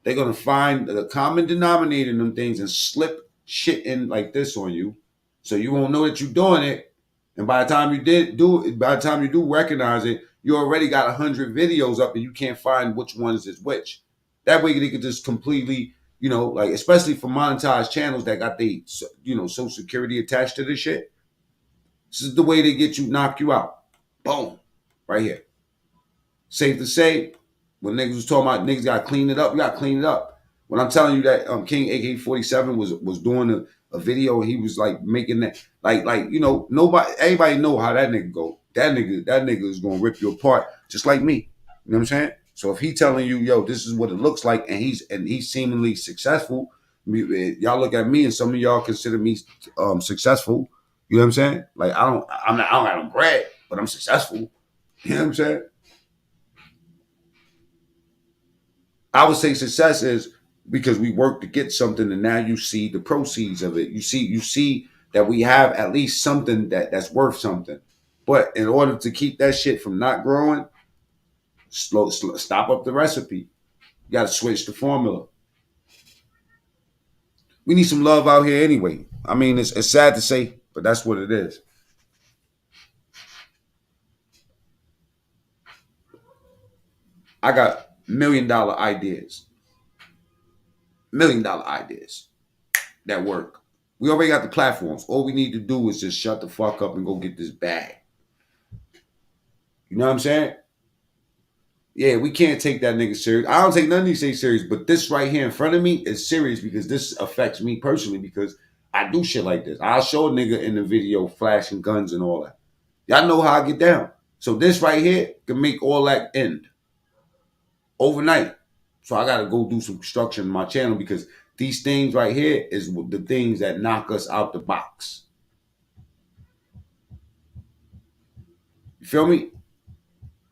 they're going to find the common denominator in them things and slip shit in like this on you. So you won't know that you're doing it. And by the time you do recognize it, you already got 100 videos up and you can't find which ones is which. That way they could just completely, you know, like, especially for monetized channels that got the, you know, Social Security attached to this shit. This is the way they get you, knock you out. Boom. Right here. Safe to say, when niggas was talking about niggas got to clean it up, you got to clean it up. When I'm telling you that King AK-47 was doing a video, he was like making that, like you know, everybody know how that nigga go. That nigga is gonna rip you apart just like me. You know what I'm saying? So if he telling you, yo, this is what it looks like, and he's seemingly successful, y'all look at me and some of y'all consider me successful. You know what I'm saying? Like I don't got no bread, but I'm successful. You know what I'm saying? I would say success is because we work to get something, and now you see the proceeds of it. You see that we have at least something that's worth something. But in order to keep that shit from not growing, stop up the recipe. You got to switch the formula. We need some love out here anyway. I mean, it's sad to say, but that's what it is. I got $1 million ideas. $1 million ideas that work. We already got the platforms. All we need to do is just shut the fuck up and go get this bag. You know what I'm saying? Yeah, we can't take that nigga serious. I don't take none of these things serious, but this right here in front of me is serious because this affects me personally because I do shit like this. I'll show a nigga in the video flashing guns and all that. Y'all know how I get down. So this right here can make all that end overnight. So I got to go do some construction in my channel because these things right here is the things that knock us out the box. You feel me?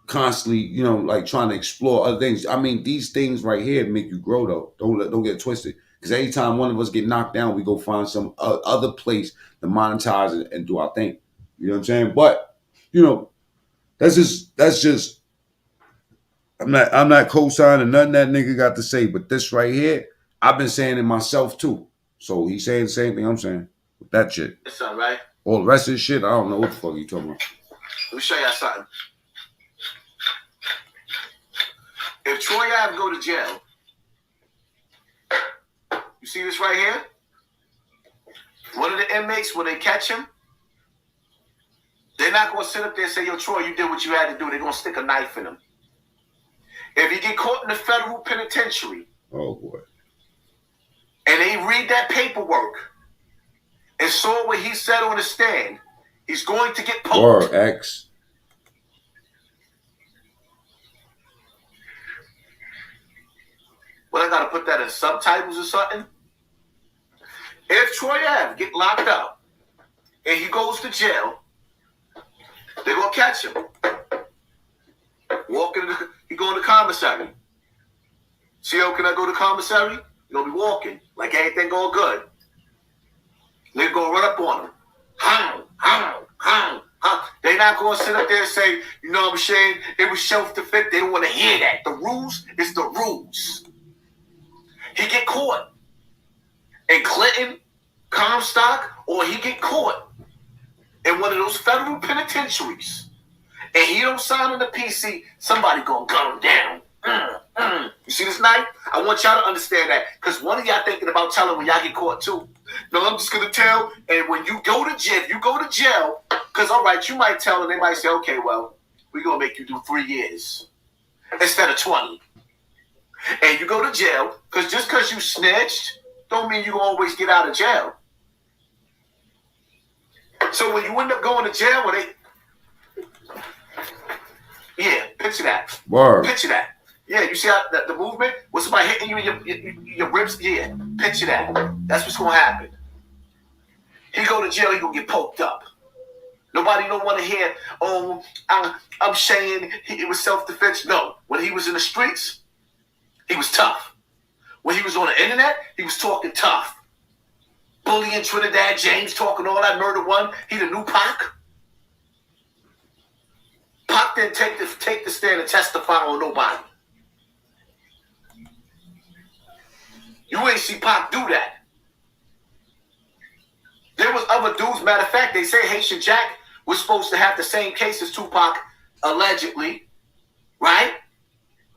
Constantly, you know, like trying to explore other things. I mean, these things right here make you grow though. Don't get twisted. Because anytime one of us get knocked down, we go find some other place to monetize and do our thing. You know what I'm saying? But, you know, that's just I'm not co-signing nothing that nigga got to say, but this right here, I've been saying it myself too. So he's saying the same thing I'm saying. That shit. It's all right. All the rest of this shit, I don't know what the fuck you talking about. Let me show y'all something. If Troy Ave go to jail, you see this right here? One of the inmates, when they catch him, they're not going to sit up there and say, yo, Troy, you did what you had to do. They're going to stick a knife in him. If he get caught in the federal penitentiary, oh boy, and they read that paperwork and saw what he said on the stand, he's going to get poked. Word, X. Well, I got to put that in subtitles or something. If Troy Ave get locked up and he goes to jail, they're going to catch him. He go in the commissary. See how can I go to commissary? You're going to be walking like everything going good. They're going to run up on him. They're not going to sit up there and say, you know what I'm saying? It was self-defense. They don't want to hear that. The rules is the rules. He get caught in Clinton, Comstock, or he get caught in one of those federal penitentiaries, and he don't sign on the PC, somebody gonna gun him down. You see this knife? I want y'all to understand that, because one of y'all thinking about telling when y'all get caught too. No, I'm just gonna tell, and when you go to jail, because all right, you might tell, and they might say, okay, well, we're gonna make you do 3 years instead of 20. And you go to jail, because just because you snitched, don't mean you always get out of jail. So when you end up going to jail, picture that. Word. Picture that. Yeah, you see how the movement? When somebody hitting you in your ribs? Yeah, picture that. That's what's going to happen. He go to jail, he going to get poked up. Nobody don't want to hear, oh, I'm saying it was self-defense. No, when he was in the streets, he was tough. When he was on the internet, he was talking tough. Bullying Trinidad James, talking all that murder one. He the new Pac. Pac didn't take the stand and testify on nobody. You ain't see Pac do that. There was other dudes. Matter of fact, they say Haitian Jack was supposed to have the same case as Tupac, allegedly. Right?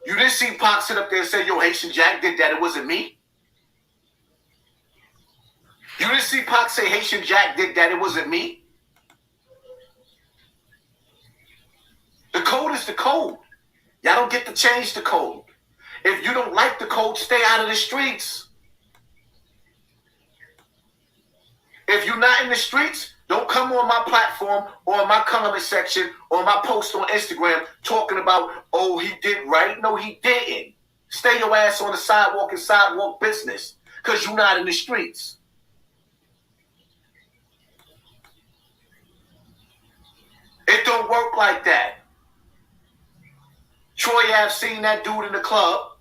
You didn't see Pac sit up there and say, yo, Haitian Jack did that. It wasn't me. You didn't see Pac say Haitian Jack did that. It wasn't me. The code is the code. Y'all don't get to change the code. If you don't like the code, stay out of the streets. If you're not in the streets, don't come on my platform or in my comment section or my post on Instagram talking about, oh, he did right. No, he didn't. Stay your ass on the sidewalk and sidewalk business because you're not in the streets. It don't work like that. Troy Ave seen that dude in the club.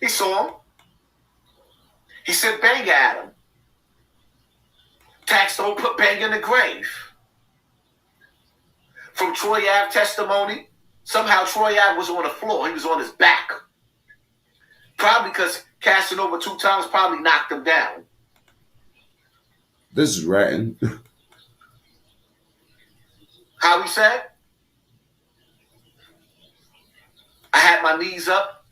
He saw him. He said, bang at him. Tex Stone put bang in the grave. From Troy Ave testimony, somehow Troy Ave was on the floor. He was on his back. Probably because casting over 2 times probably knocked him down. This is ratting. How he said? I had my knees up,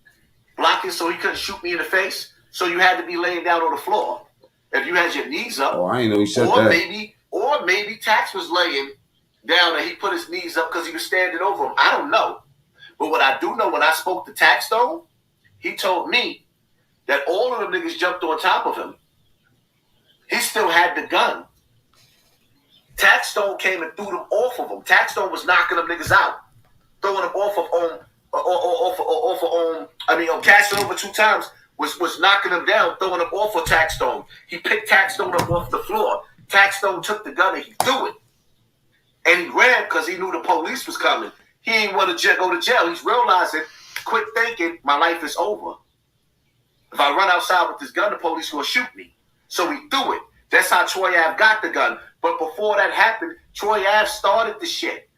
blocking so he couldn't shoot me in the face. So you had to be laying down on the floor. If you had your knees up. Oh, I didn't know he said or that. Maybe Tex was laying down and he put his knees up because he was standing over him. I don't know. But what I do know, when I spoke to Tex Stone, he told me that all of them niggas jumped on top of him. He still had the gun. Tex Stone came and threw them off of him. Tex Stone was knocking them niggas out, throwing them off of casting over 2 times, was knocking them down, throwing them off of Tex Stone. He picked Tex Stone up off the floor. Tex Stone took the gun and he threw it. And he ran because he knew the police was coming. He ain't want to go to jail. He's realizing, quick thinking, my life is over. If I run outside with this gun, the police will shoot me. So he threw it. That's how Troy Ave got the gun. But before that happened, Troy Ave started the shit.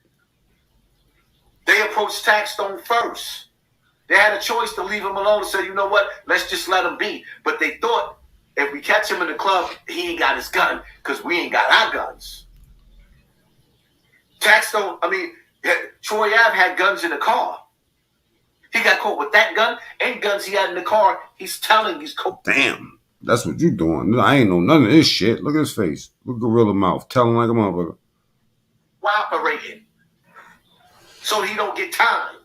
They approached Tex Stone first. They had a choice to leave him alone and say, you know what, let's just let him be. But they thought if we catch him in the club, he ain't got his gun because we ain't got our guns. Tex Stone, Troy Ave had guns in the car. He got caught with that gun and guns he had in the car. He's telling he's caught. Damn. That's what you doing. I ain't know none of this shit. Look at his face. Look at gorilla mouth. Telling like a motherfucker. Cooperating. So he don't get time.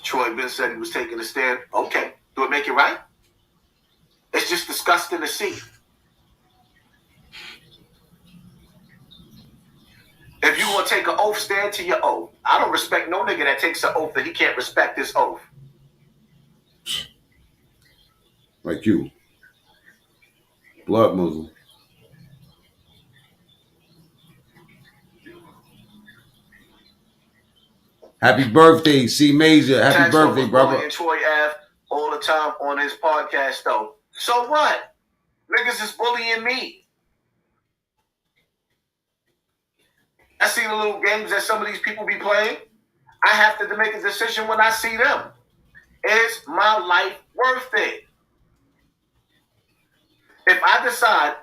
Troy Ben said he was taking a stand. Okay. Do it make it right? It's just disgusting to see. If you want to take an oath, stand to your oath. I don't respect no nigga that takes an oath that he can't respect this oath. Like you. Blood Muslim. Happy birthday, C Major. Happy birthday, brother. And Troy Ave all the time on his podcast, though. So what? Niggas is bullying me. I see the little games that some of these people be playing. I have to make a decision when I see them. Is my life worth it? If I decide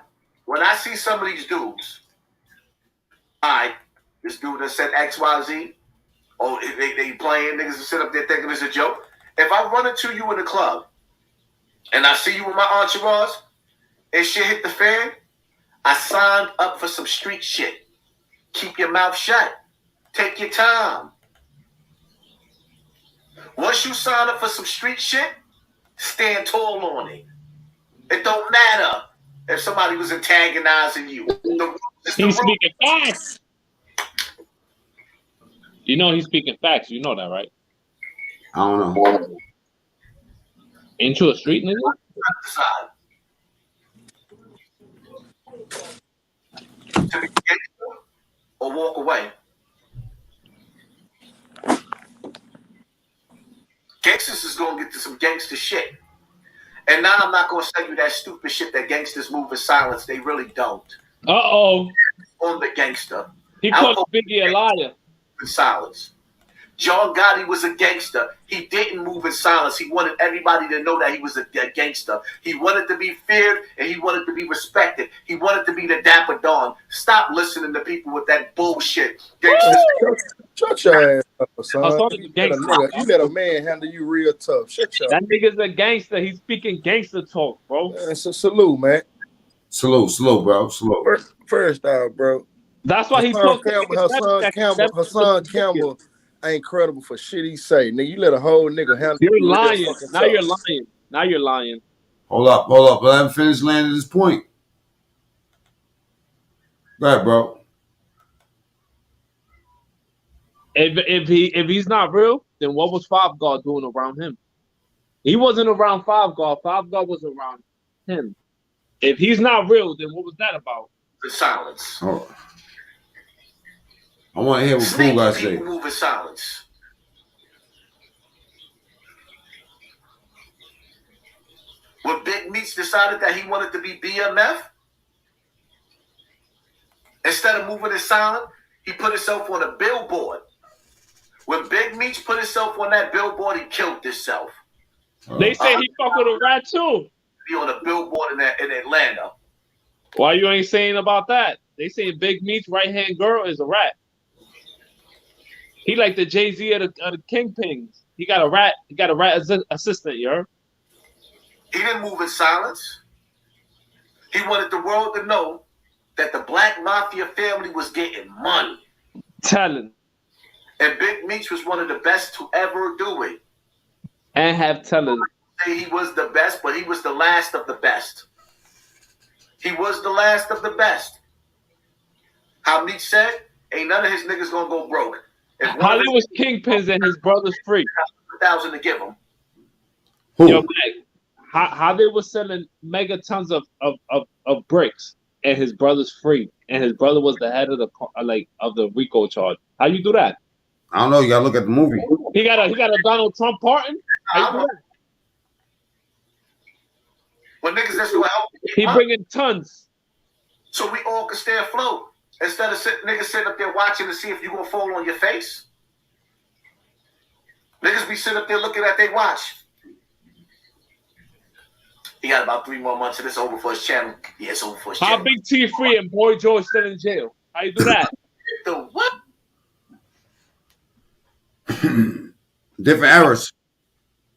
when I see some of these dudes, all right, this dude that said XYZ, oh, they playing, niggas that sit up there thinking it's a joke. If I run into you in the club and I see you with my entourage and shit hit the fan, I signed up for some street shit. Keep your mouth shut. Take your time. Once you sign up for some street shit, stand tall on it. It don't matter if somebody was antagonizing you. He's speaking facts. You know he's speaking facts. You know that, right? I don't know. Ain't you a street nigga? Or walk away. Gangsters is going to get to some gangster shit. And now I'm not going to tell you that stupid shit that gangsters move in silence. They really don't. Uh-oh. On the gangster. He called Biggie a liar. In silence. John Gotti was a gangster. He didn't move in silence. He wanted everybody to know that he was a gangster. He wanted to be feared and he wanted to be respected. He wanted to be the Dapper Don. Stop listening to people with that bullshit. Shut your ass up, son. You let a man handle you real tough. Shut your That nigga's a gangster. He's speaking gangster talk, bro. It's a salute, man. Salute, bro. Salute. First out, bro. That's why he talked Hassan Campbell ain't credible for shit he say. Nigga, you let a whole nigga handle you. You're lying. Now you're lying. Hold up. Let him finish landing his point. Go ahead, bro. If he's not real, then what was Five God doing around him? He wasn't around Five God. Five God was around him. If he's not real, then what was that about? The silence. Oh. I want to hear what Pooh got to say. Move in silence. When Big Meats decided that he wanted to be BMF, instead of moving in silence, he put himself on a billboard. When Big Meats put himself on that billboard, he killed himself. They say he fuck with a rat too. Be on a billboard in Atlanta. Why you ain't saying about that? They say Big Meats' right-hand girl is a rat. He like the Jay-Z of the Kingpins. He got a rat. He got a rat assistant, you heard? He didn't move in silence. He wanted the world to know that the Black Mafia family was getting money. Talent. And Big Meats was one of the best to ever do it. And have talent. He was the best, but he was the last of the best. He was the last of the best. How Meats said, ain't none of his niggas gonna go broke. How they was kingpins and his brother's free. 1,000 to give him. Yo, how they was selling mega tons of bricks and his brother's free, and his brother was the head of the RICO charge. How you do that? I don't know. You gotta look at the movie. He got a Donald Trump pardon. When niggas that's gonna help. He bringing tons. So we all can stay afloat. Instead of niggas sitting up there watching to see if you gonna fall on your face. Niggas be sitting up there looking at their watch. He got about 3 more months and it's over for his channel. Yeah, it's over for his channel. How Big T free and Boy George still in jail? How you do that? The what? Different errors.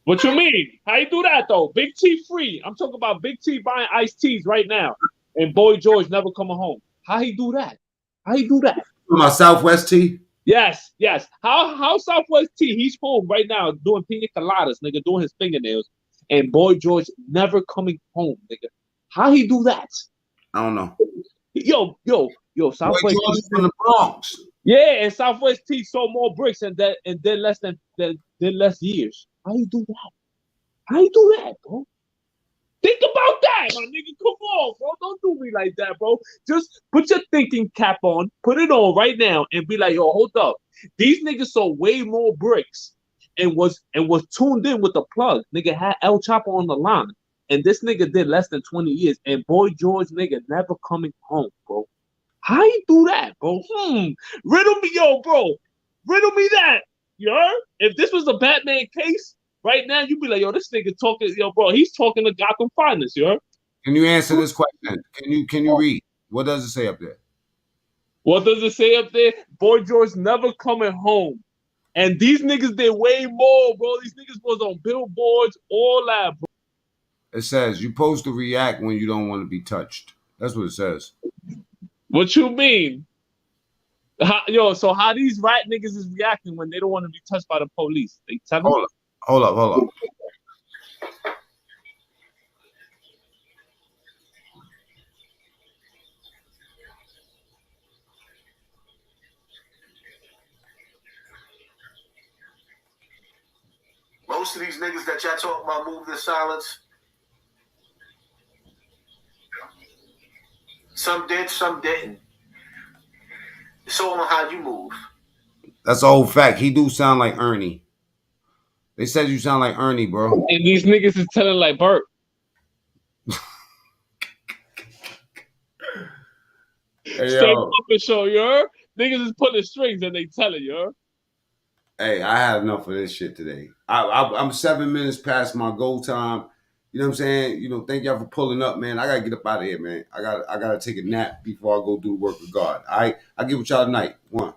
What you mean? How you do that though? Big T free. I'm talking about Big T buying iced teas right now, and Boy George never coming home. How he do that? How he do that? My Southwest T. Yes. How Southwest T? He's home right now doing pina coladas, nigga, doing his fingernails, and Boy George never coming home, nigga. How he do that? I don't know. Yo, Southwest Boy George is from the Bronx. Yeah, and Southwest T sold more bricks and then less than less years. How you do that? How you do that, bro? Think about that, my nigga. Come on, bro. Don't do me like that, bro. Just put your thinking cap on, put it on right now, and be like, yo, hold up. These niggas sold way more bricks and was tuned in with the plug. Nigga had El Chapo on the line. And this nigga did less than 20 years. And Boy George, nigga, never coming home, bro. How you do that, bro? Riddle me, yo, bro. Riddle me that. You heard? If this was a Batman case, right now, you'd be like, yo, this nigga talking, yo, bro, he's talking to Gotham Finest, you heard? Can you answer this question? Can you read? What does it say up there? What does it say up there? Boy George never coming home. And these niggas did way more, bro. These niggas was on billboards, all that, bro. It says you're supposed to react when you don't want to be touched. That's what it says. What you mean? So how these rat niggas is reacting when they don't want to be touched by the police? They tell them? Hold up. Most of these niggas that y'all talking about moved in silence. Some did, some didn't. It's all on how you move. That's a whole fact. He do sound like Ernie. They said you sound like Ernie, bro. And these niggas is telling like Bert. Hey, straight puppet show, you heard? Niggas is putting strings and they telling you, heard? Hey, I had enough of this shit today. I'm 7 minutes past my goal time. You know what I'm saying? Thank y'all for pulling up, man. I gotta get up out of here, man. I gotta take a nap before I go do the work of God. All right, I'll get with y'all tonight. One.